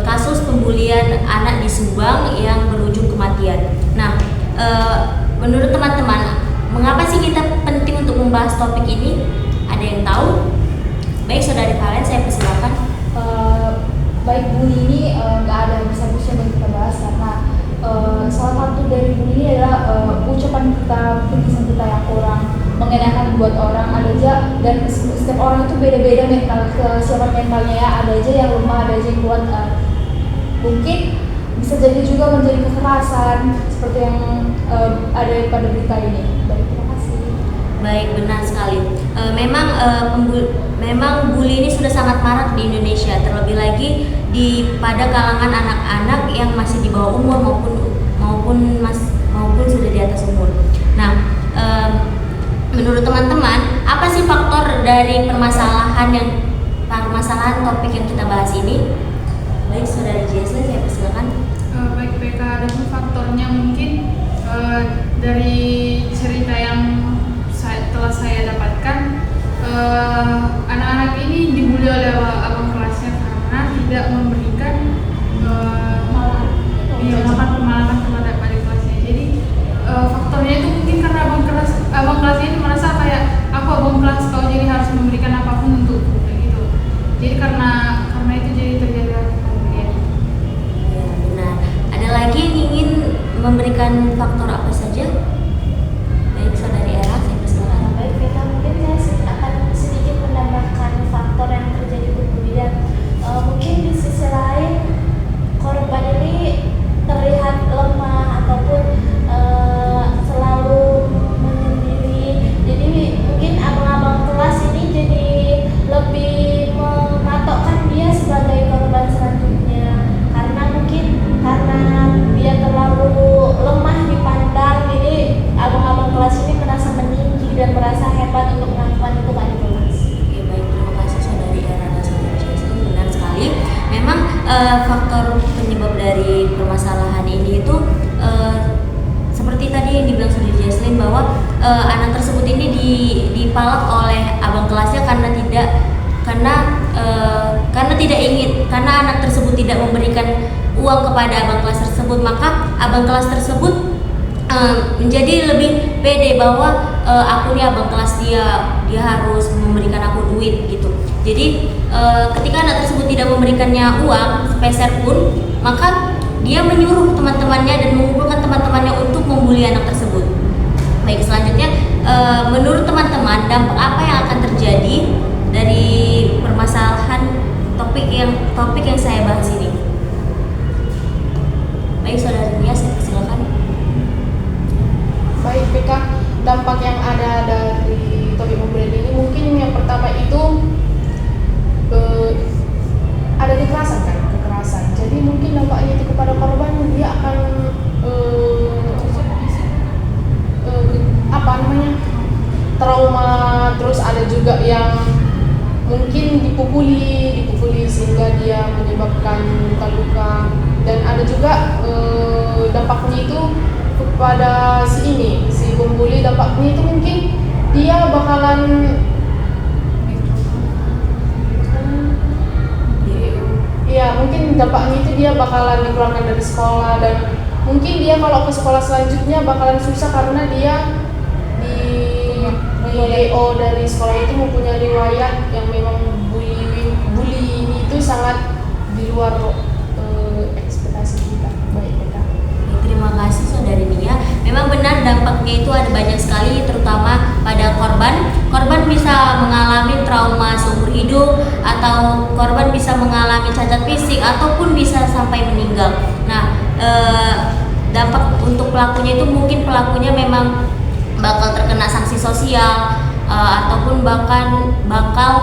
kasus pembulian anak di Subang yang berujung kematian. Nah, menurut teman-teman, mengapa sih kita penting untuk membahas topik ini? Ada yang tahu? Baik, saudari Valen, saya persilakan. Baik, bully ini nggak ada habis-habisnya yang kita bahas, karena salah satu dari bully ini adalah ucapan kita, tulisan kita yang kurang mengenakan buat orang. Ada aja, dan setiap orang itu beda-beda mental, kesiapan mentalnya ya. Ada aja yang lemah, ada aja yang kuat. Mungkin bisa jadi juga menjadi kekerasan seperti yang ada pada berita ini. Baik, terima kasih. Baik, benar sekali. Memang bully ini sudah sangat marak di Indonesia, terlebih lagi pada kalangan anak-anak yang masih di bawah umur maupun sudah di atas umur. Nah, menurut teman-teman, apa sih faktor dari permasalahan topik yang kita bahas ini? Baik, saudara Jesslyn, saya persilakan. Baik, PK, ada pun faktornya mungkin dari cerita yang telah saya dapatkan, anak-anak ini dibully oleh abang kelasnya karena tidak memberikan bawang kelas kau, jadi harus memberikan apapun untukku kayak gitu. Jadi karena itu jadi terjadi pemberian. Ya, benar. Ada lagi yang ingin memberikan faktor apa saja? Baik, saudari Era, saya persilakan. Baik, Vita, mungkin saya akan sedikit menambahkan faktor yang terjadi pembulian. Mungkin di sisi lain korban ini terlihat lemah ataupun selalu menyendiri. Jadi mungkin abang-abang kelas ini jadi lebih mematokkan dia sebagai korban selanjutnya, karena mungkin karena dia terlalu lemah dipandang, jadi abang-abang kelas ini merasa meninggi dan merasa hebat untuk melakukan itu pada kelas. Oke, baik, terima kasih saudari Era dan saudari Jesslyn, benar sekali. Memang faktor penyebab dari permasalahan ini itu seperti tadi yang dibilang saudari Jesslyn, bahwa anak tersebut ini dipalak oleh abang kelasnya karena tidak ingin, karena anak tersebut tidak memberikan uang kepada abang kelas tersebut, maka abang kelas tersebut menjadi lebih pede bahwa aku nih abang kelas dia harus memberikan aku duit gitu. Jadi ketika anak tersebut tidak memberikannya uang sepeser pun, maka dia menyuruh teman-temannya dan mengumpulkan teman-temannya untuk membuli anak tersebut. Baik, selanjutnya menurut teman-teman dampak apa yang akan terjadi dari permasalahan topik yang saya bahas ini? Baik, saudari Nia, saya persilakan. Baik, PK, dampak yang ada dari topik pemberian ini mungkin yang pertama itu ada kekerasan. Jadi mungkin dampaknya itu kepada korban, dia akan trauma. Terus ada juga yang mungkin dipukuli sehingga dia menyebabkan luka-luka, dan ada juga dampaknya itu kepada si pembuli. Dampaknya itu mungkin dia bakalan mungkin dampaknya itu dia bakalan dikeluarkan dari sekolah, dan mungkin dia kalau ke sekolah selanjutnya bakalan susah karena dia di DO dari sekolah itu mempunyai riwayat yang memang bully ini itu sangat di luar ekspektasi kita. Baik, kita. Terima kasih saudari Nia. Memang benar dampaknya itu ada banyak sekali, terutama pada korban. Korban bisa mengalami trauma seumur hidup, atau korban bisa mengalami cacat fisik, ataupun bisa sampai meninggal. Nah, dampak untuk pelakunya itu mungkin pelakunya memang bakal terkena sanksi sosial, ataupun bakal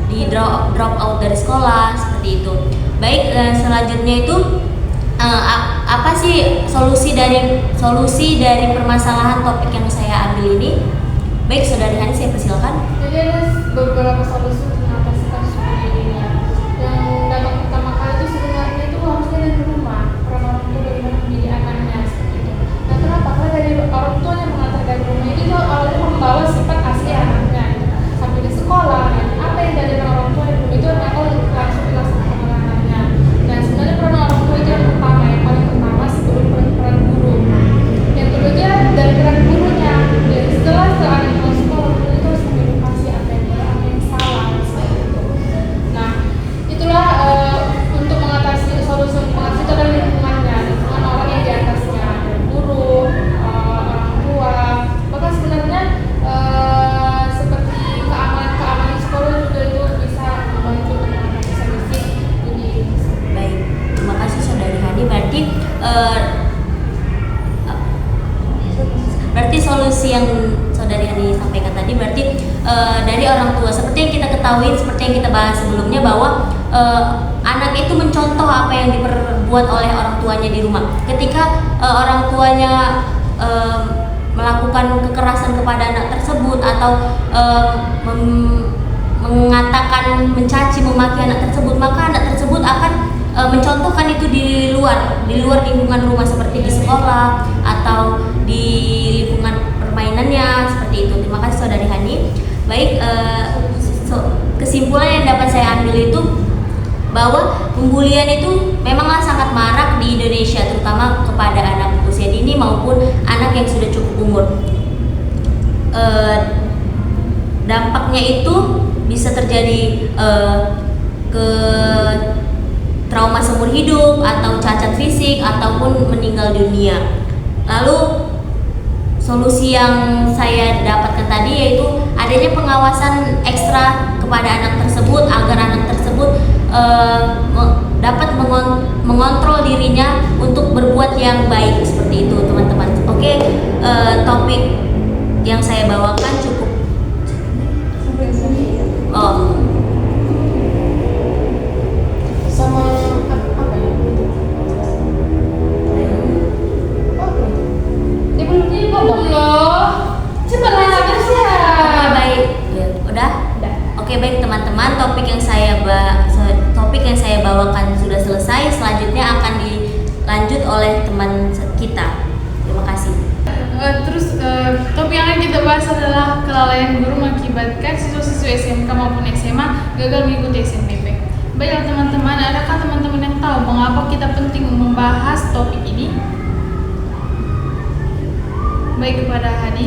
di drop out dari sekolah, seperti itu. Baik, selanjutnya itu apa sih solusi dari permasalahan topik yang saya ambil ini? Baik, saudari Hani, saya persilakan. Jadi ada beberapa solusi untuk mengatasi kasus ini. Yang dampak pertama kali itu sebenarnya itu harusnya dari rumah, peran orang tua bagaimana mendidik anaknya seperti itu. Nah, kenapa? Karena dari orang tua yang mengantar dari rumah itu awalnya membawa sifat asli anaknya. Sampai di sekolah, apa yang dari orang tua itu akan langsung dilaksanakan oleh anaknya. Nah, sebenarnya peran orang tua itu yang paling pertama sebelum peran guru. Yang kedua dari peran gurunya. Jadi setelah anak masuk sekolah, guru itu harus mengedukasi apa yang benar, apa yang salah, seperti itu. Nah, itulah untuk mengatasi solusi mengatasi itu adalah lingkungannya, lingkungan orang yang di atasnya, dari guru, orang tua. Bahkan sebenarnya seperti keamanan sekolah juga itu bisa membantu untuk mengatasi solusi ini. Baik, terima kasih saudari Hani. Berarti solusi yang saudari Hani sampaikan tadi berarti dari orang tua, seperti yang kita ketahui, seperti yang kita bahas sebelumnya, bahwa anak itu mencontoh apa yang diperbuat oleh orang tuanya di rumah. Ketika orang tuanya melakukan kekerasan kepada anak tersebut, atau mengatakan, mencaci, memaki anak tersebut, maka anak tersebut akan mencontohkan itu di luar lingkungan rumah, seperti di sekolah atau di lingkungan permainannya, seperti itu. Terima kasih saudari Hani. Baik, kesimpulan yang dapat saya ambil itu bahwa pembulian itu memanglah sangat marak di Indonesia, terutama kepada anak usia dini maupun anak yang sudah cukup umur. dampaknya itu bisa terjadi ke trauma seumur hidup atau cacat fisik ataupun meninggal dunia. Lalu solusi yang saya dapatkan tadi yaitu adanya pengawasan ekstra kepada anak tersebut agar anak tersebut dapat mengontrol dirinya untuk berbuat yang baik, seperti itu teman-teman. Oke, topik yang saya bawakan cukup. Sama apa ya? Dia belum ngomong loh. Coba lagi sih. Oke, baik. Ya, udah? Oke, baik teman-teman, topik yang saya bawakan sudah selesai. Selanjutnya akan dilanjut oleh teman kita. Terima kasih. Topik yang akan kita bahas adalah kelalaian guru mengakibatkan siswa-siswi SMK maupun SMA gagal mengikuti SNPP. Baiklah teman-teman, adakah teman-teman yang tahu mengapa kita penting membahas topik ini? Baik, kepada Hani.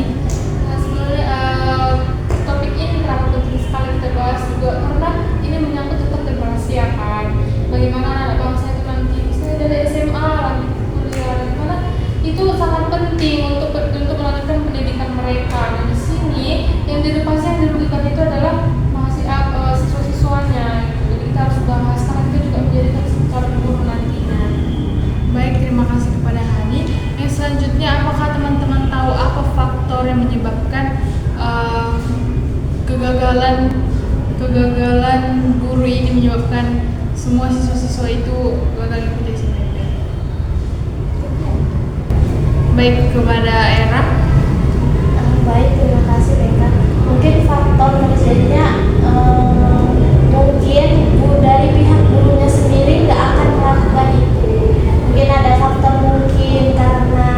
Sebenarnya topik ini kenapa penting sekali kita bahas juga karena ini menyangkut tentang kerahasiaan. Bagaimana anak bangsa itu nanti misalnya dari SMA, lanjut kuliah, bagaimana itu sangat penting untuk melanjutkan pendidikan mereka. Nah di sini yang dirugikan itu adalah siswa-siswanya. Jadi kita harus bahas karena kita juga menjadikan calon guru nantinya. Baik, terima kasih kepada Hani. Yang selanjutnya, apakah teman-teman tahu apa faktor yang menyebabkan kegagalan guru ini menyebabkan semua siswa-siswa itu gagal mengikuti SNPP? Baik, kepada Era. Baik, terima kasih Beka. Mungkin faktor terjadinya mungkin dari pihak gurunya sendiri nggak akan melakukan itu. Mungkin ada faktor mungkin karena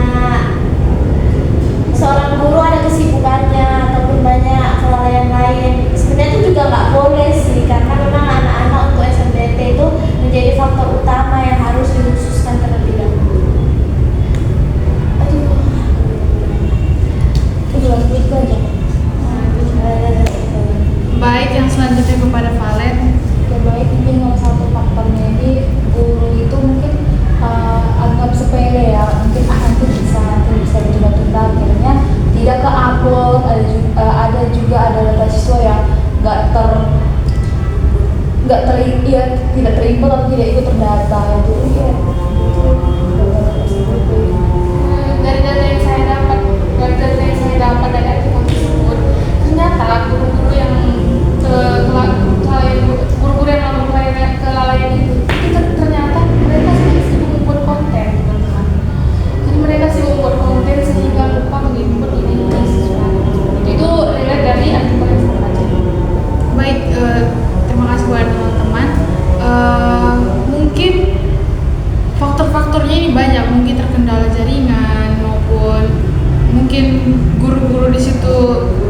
seorang guru ada kesibukannya ataupun banyak kelalaian lain. Sebenarnya itu juga nggak boleh sih, karena memang anak-anak untuk SNPT itu menjadi faktor utama yang harus dikhususkan terlebih dahulu. Itu aja. Baik, yang selanjutnya kepada Valen. Ya baik, mungkin salah satu faktornya ini guru itu mungkin anggap sepele ya, mungkin nanti bisa ditunda-tunda, akhirnya tidak ke upload. Ada juga data siswa yang tidak terinput atau tidak ikut terdata itu ya. Dari data yang saya dapat dari artikel tersebut, ternyata guru-guru yang guru-guru yang melakukan kelalaian itu ternyata mereka sedang sibuk membuat konten, teman-teman. Jadi mereka sibuk membuat konten sehingga lupa menginput identitas siswa. Itu relate dari artikel yang saya baca. Baik, terima kasih buat teman-teman. Mungkin faktor-faktornya ini banyak, mungkin terkendala jaringan maupun mungkin guru-guru di situ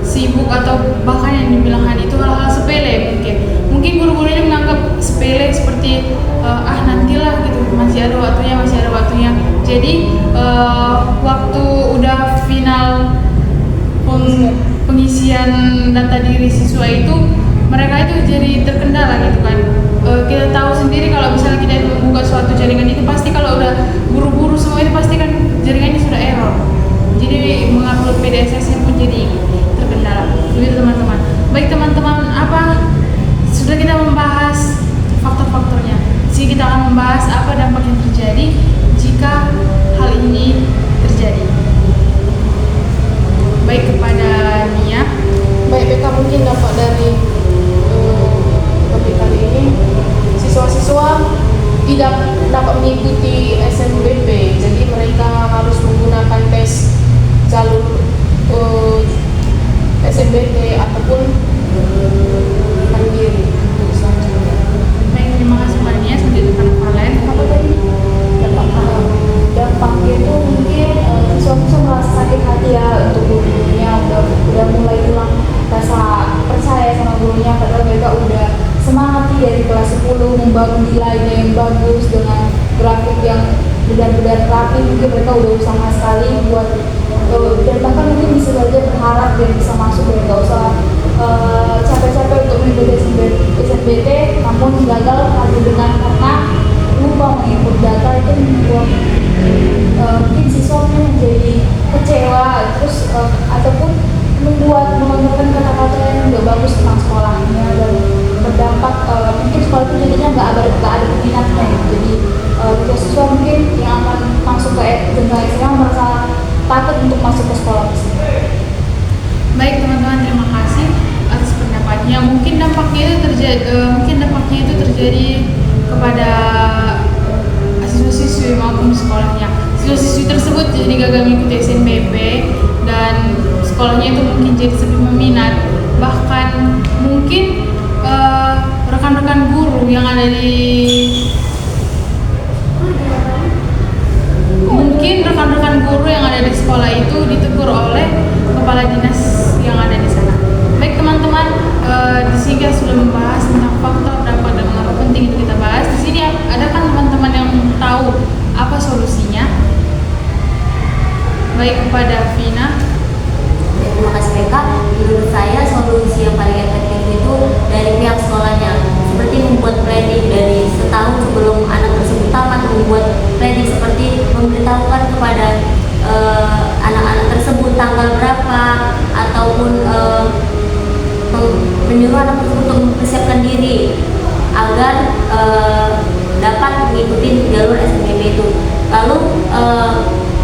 sibuk atau bahkan yang dibilang itu hal-hal sepele. Mungkin guru-guru ini menganggap sepele seperti nantilah gitu, masih ada waktunya. Jadi waktu udah final pengisian data diri siswa itu, mereka itu jadi terkendala gitu kan. Kita tahu sendiri kalau misalnya kita membuka suatu jaringan itu pasti kalau udah buru-buru semua itu pasti kan jaringannya sudah error. Jadi mengupload PDSS-nya pun jadi terkendala. Begitu teman-teman. Baik teman-teman, sudah kita membahas faktor-faktornya. Jadi kita akan membahas apa dampak yang terjadi jika hal ini terjadi. Baik, kepada Nia. Baik, BK mungkin dapat dari topik kali ini, siswa-siswa tidak dapat mengikuti SNBP, jadi mereka harus menggunakan tes jalur SNBP ataupun mandiri untuk selanjutnya. Baik, terima kasih Mbak Nia. Selanjutnya kepada Valen. Apa tadi? Dampaknya itu mungkin siswa-siswa merasa sakit hati ya untuk gurunya, udah mulai hilang rasa percaya sama gurunya, padahal mereka udah semangat dari kelas 10 membangun nilainya yang bagus dengan grafik yang benar-benar rapi. Mungkin mereka udah usaha sekali buat dan bahkan mungkin bisa saja berharap dan bisa masuk dan nggak usah capek-capek untuk mengikuti SNBT namun gagal karena lupa menginput data. Itu membuat mungkin siswa menjadi kecewa terus ataupun membuat melontarkan kata-kata yang nggak bagus tentang sekolahnya dan berdampak mungkin sekolah itu jadinya nggak ada peminatnya gitu. Jadi siswa mungkin yang akan masuk ke jenjang SMA merasa takut untuk masuk ke sekolah tersebut. Baik teman-teman, terima kasih atas pendapatnya. Mungkin dampaknya itu terjadi kepada siswa-siswi maupun sekolahnya. Siswa-siswi tersebut jadi gagal mengikuti SNBP dan sekolahnya itu mungkin jadi sepi peminat. Bahkan mungkin rekan-rekan guru yang ada di sekolah itu ditegur oleh kepala dinas yang ada di sana. Baik teman-teman, di sini kita sudah membahas tentang faktor dampak dan mengapa penting itu kita bahas. Di sini ada kan teman-teman yang tahu apa solusinya? Baik, kepada Vina. Terima kasih Beka. Menurut saya solusi yang paling efektif itu dari pihak sekolahnya, seperti membuat planning dari setahun sebelum anak tersebut tamat, membuat planning seperti memberitahukan kepada anak-anak tersebut tanggal berapa, ataupun menyuruh anak tersebut untuk mempersiapkan diri agar dapat mengikuti jalur SNBP itu. Lalu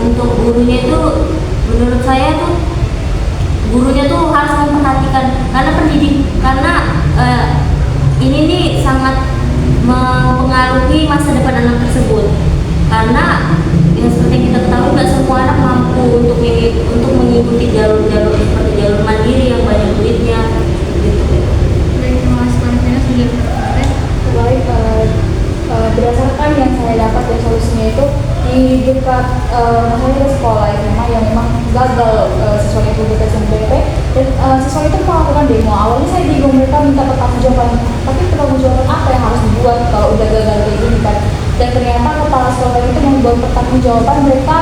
untuk gurunya itu, menurut saya tuh gurunya tuh harus memperhatikan karena ini nih sangat mempengaruhi masa depan anak tersebut. Karena ya seperti yang kita ketahui nggak semua anak mampu untuk mengikuti jalur-jalur seperti jalur mandiri yang banyak duitnya gitu. Baik, terima kasih Pak Vina sudah berkomentar. Baik, berdasarkan yang saya dapat dari solusinya itu di dekat maksudnya sekolah SMA yang memang gagal siswa itu di SNBP dan siswa itu melakukan demo. Awalnya saya bingung, mereka minta pertanggungjawaban, tapi pertanggungjawaban apa yang harus dibuat kalau udah gagal kayak gini kan? Dan ternyata kepala sekolah itu membuat pertanggungjawaban, mereka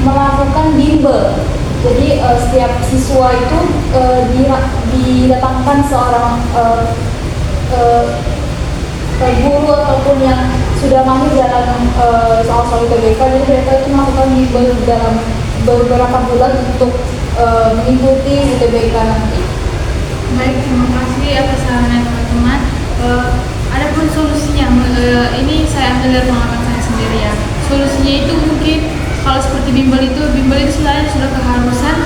melakukan bimbel. Jadi setiap siswa itu didatangkan seorang guru ataupun yang sudah mahir dalam soal-soal IPBK. Jadi mereka itu melakukan bimbel dalam beberapa bulan untuk mengikuti IPBK nanti. Baik, terima kasih atas sarannya teman-teman. Adapun solusinya, ini saya ambil dari pengalaman saya sendiri ya. Solusinya itu mungkin kalau seperti bimbel itu sebenarnya sudah keharusan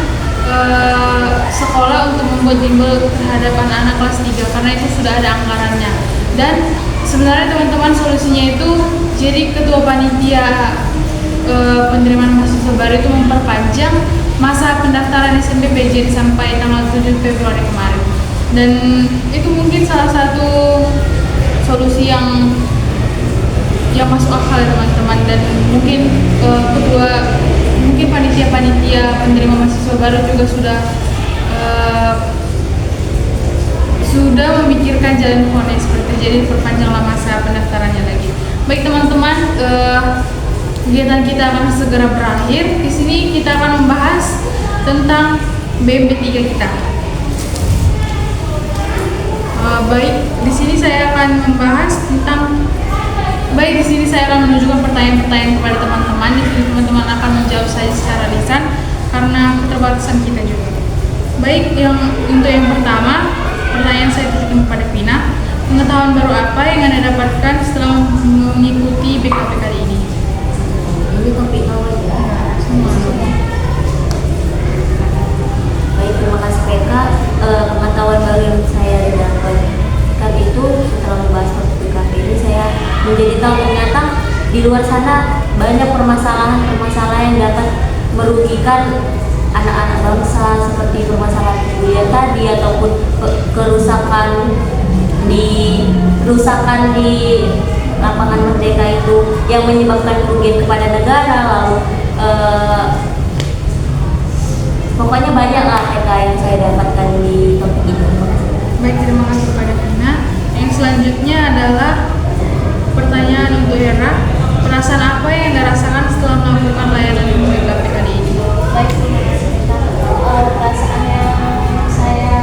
sekolah untuk membuat bimbel terhadap anak-anak kelas 3 karena itu sudah ada anggarannya. Dan sebenarnya teman-teman solusinya itu jadi ketua panitia penerimaan mahasiswa baru itu memperpanjang masa pendaftaran SNBP jadi sampai tanggal 7 Februari kemarin. Dan itu mungkin salah satu solusi yang masuk akal ya teman-teman, dan mungkin mungkin panitia penerima mahasiswa baru juga sudah memikirkan jalan keluarnya seperti jadi perpanjanglah masa pendaftarannya lagi. Baik teman-teman, kegiatan kita akan segera berakhir. Di sini kita akan membahas tentang BMP3 kita. Baik, di sini saya akan menunjukkan pertanyaan-pertanyaan kepada teman-teman. Di sini teman-teman akan menjawab saja secara lisan karena keterbatasan kita juga. Baik, untuk yang pertama, pertanyaan saya tujukan kepada Vina. Pengetahuan baru apa yang Anda dapatkan setelah mengikuti BKP kali ini? Ini topik awal ya. Semua. Baik, terima kasih PK. Pengetahuan baru yang saya dapatkan itu setelah membahas topik BKP ini, saya menjadi tahu ternyata di luar sana banyak permasalahan yang dapat merugikan anak-anak bangsa, seperti permasalahan kuliah tadi ataupun kerusakan di lapangan merdeka itu yang menyebabkan kerugian kepada negara. Lalu pokoknya banyak lah PK yang saya dapatkan di topik ini. Baik, terima kasih kepada Vina. Yang selanjutnya adalah pertanyaan untuk Hera. Perasaan apa yang Anda rasakan setelah melakukan layanan di BKP kali ini? Baik, terima kasih. Perasaan yang saya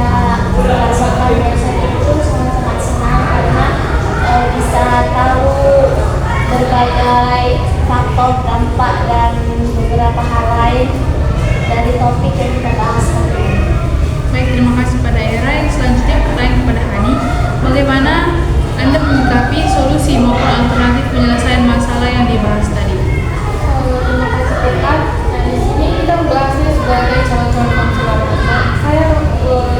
rasakan solusi maupun alternatif penyelesaian masalah yang dibahas tadi. Terima kasih Dekan. Nah di sini kita membahasnya sebagai calon-calon konselor. Saya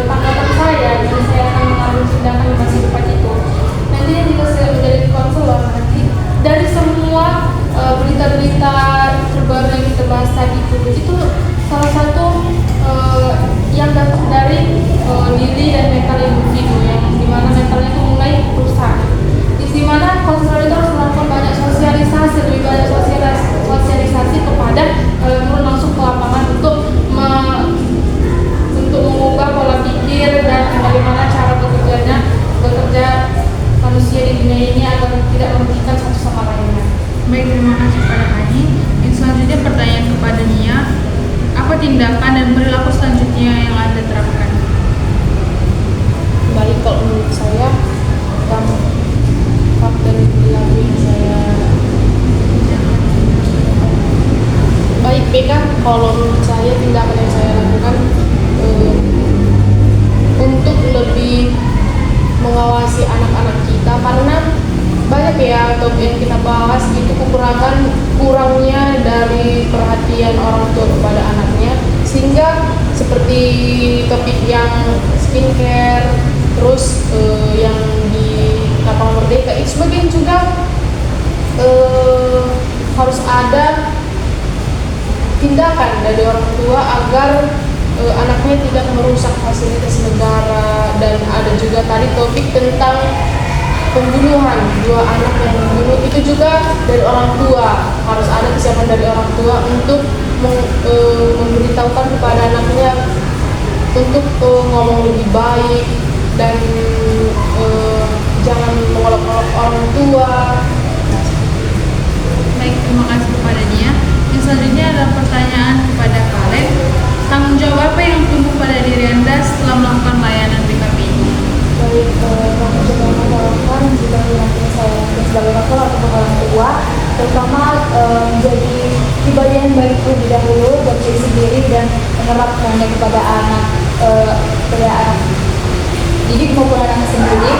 tanggapan saya dan saya akan mengambil tindakan di masa depan itu. Nantinya jika saya menjadi konselor nanti dari semua berita-berita terbaru yang kita bahas tadi itu salah satu yang datang dari diri dan mental individu yang dimana mentalnya itu mulai rusak. Di mana konselor itu harus melakukan banyak sosialisasi, lebih banyak sosialisasi kepada turun langsung ke lapangan untuk mengubah pola pikir dan bagaimana cara bekerja manusia di dunia ini agar tidak merugikan satu sama lainnya. Baik, terima kasih kepada Hani. Yang selanjutnya pertanyaan kepada Nia. Apa tindakan dan perilaku selanjutnya yang Anda terapkan? Baik, kalau menurut saya yang faktor perilaku yang saya baik BK, kalau menurut saya tindakan yang saya lakukan untuk lebih mengawasi anak-anak kita, karena banyak ya topik yang kita bahas itu kurangnya dari perhatian orang tua kepada anaknya, sehingga seperti topik yang skincare, terus yang di lapangan merdeka itu sebagian juga harus ada tindakan dari orang tua agar anaknya tidak merusak fasilitas negara. Dan ada juga tadi topik tentang pembunuhan, 2 anak yang membunuh, itu juga dari orang tua, harus ada kesiapan dari orang tua untuk memberitahukan kepada anaknya untuk ngomong lebih baik dan jangan mengolok-olok orang tua. Baik, terima kasih kepada Nia. Yang selanjutnya adalah pertanyaan kepada Kalen. Tanggung jawab apa yang tumbuh pada diri Anda setelah melakukan layanan BKP ini? Baik, kami juga mengharapkan jika nantinya saya sebagai kakak atau orang tua, terutama menjadi pribadi yang baik terlebih dahulu buat diri sendiri dan menerapkannya kepada anak didik maupun anak sendiri.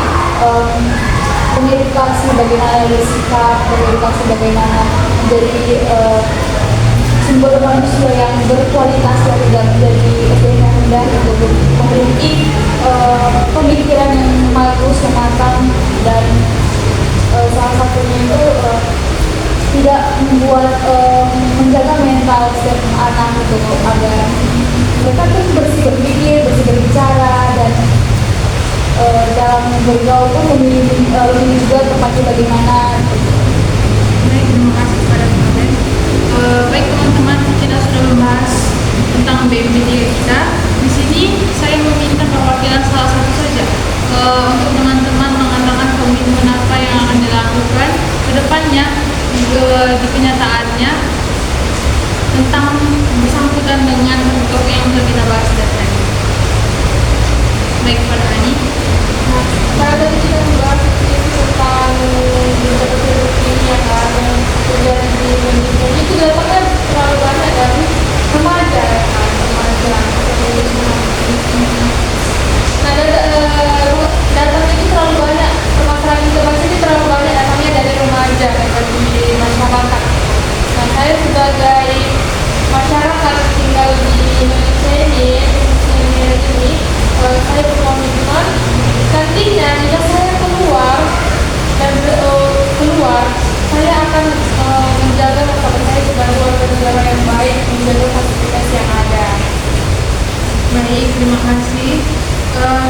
Mengedukasi bagaimana bersikap, mengedukasi bagaimana menjadi sumber manusia yang berkualitas dan tidak menjadi SDM yang rendah, untuk memiliki pemikiran yang bagus, yang matang, dan salah satunya itu tidak membuat menjaga mental setiap anak itu agar mereka tuh bersih berpikir, bersih berbicara, dan dalam bergaul pun memilih juga tempatnya bagaimana. Baik, terima kasih kepada Kalen. Baik teman-teman, kita sudah membahas tentang BMPT kita. Di sini saya meminta perwakilan salah satu saja untuk teman-teman mengatakan komitmen apa yang akan dilakukan ke depannya di kenyataannya tentang bersangkutan dengan topik yang sudah kita bahas tadi. Baik, pada Ani. Karena tadi kita membahas tentang berita-berita ini yang terjadi di Indonesia, itu datangnya terlalu banyak dari remaja ya kan, remaja. Nah, datangnya itu terlalu banyak, permasalahan kita bahas ini terlalu banyak datangnya dari remaja di masyarakat. Nah, saya sebagai masyarakat tinggal di Indonesia ini, saya berkomitmen nantinya jika saya keluar saya akan menjaga martabat saya sebagai warga negara yang baik, menjaga fasilitas yang ada. Baik, terima kasih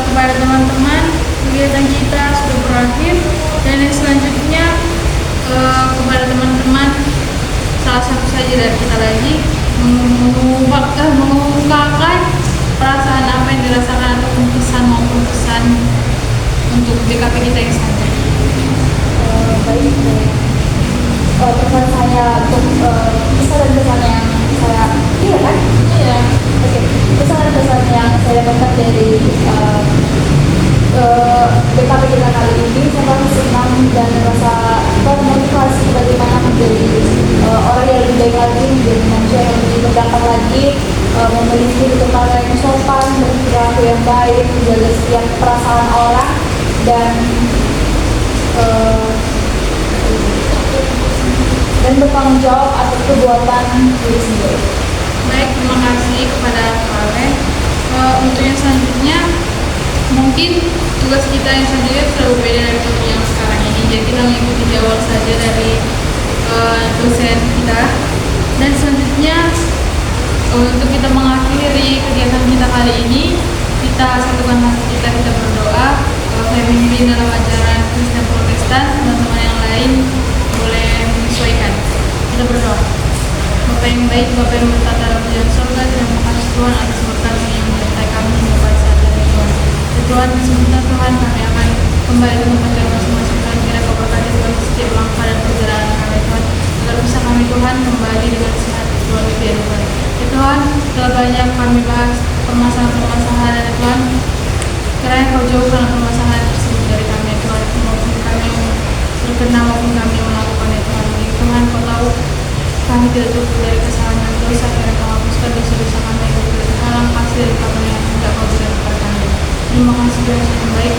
kepada teman-teman. Kegiatan kita sudah berakhir, dan yang selanjutnya kepada teman-teman, salah satu saja dari kita lagi mengungkapkan perasaan apa yang dirasakan ataupun pesan maupun pesan untuk BKP kita yang selanjutnya. Baik, pesan saya untuk pesan dan pesan yang saya pesan dan pesan yang saya dapatkan dari BKP kita kali ini, saya merasa senang dan merasa termotivasi bagaimana menjadi orang yang lebih baik lagi, menjadi manusia yang lebih berdampak lagi, memiliki kepala yang sopan, berperilaku yang baik, menjaga setiap perasaan orang, dan bertanggung jawab atas perbuatan diri sendiri. Baik, terima kasih kepada Kale. Untuk yang selanjutnya, mungkin tugas kita yang selanjutnya sudah berbeda dari topik yang sekarang ini. Jadi kita mengikuti jadwal saja dari dosen kita. Dan selanjutnya untuk kita mengakhiri kegiatan kita kali ini, kita satukan hati kita berdoa. Saya memimpin dalam ajaran Kristen Protestan, teman-teman yang lain boleh menyesuaikan. Kita berdoa. Bapa yang baik, Bapa yang bertata dalam kerajaan surga, terima kasih Tuhan atas berkat yang menyertai kami hingga pada saat ini Tuhan. Ya Tuhan, sebentar Tuhan kami akan kembali ke tempat kami masing-masing. Tuhan, kiranya Kau berkati Tuhan setiap langkah dan perjalanan kami Tuhan, agar bisa kami Tuhan kembali dengan sehat Tuhan di Tuhan. Ya Tuhan, telah banyak kami bahas permasalahan-permasalahan dan Tuhan, kiranya Kau jauhkan permasalahan tersebut dari kami ya Tuhan, maupun kami yang terkena maupun kami yang melakukan ya Tuhan. Ya Tuhan, Kau tahu kami tidak cukup dari kesalahan dan dosa, kiranya Kau hapuskan dosa-dosa kami yang tidak terhalang kasih dari kami yang tidak Kau berikan kepada kami. Terima kasih Tuhan yang baik.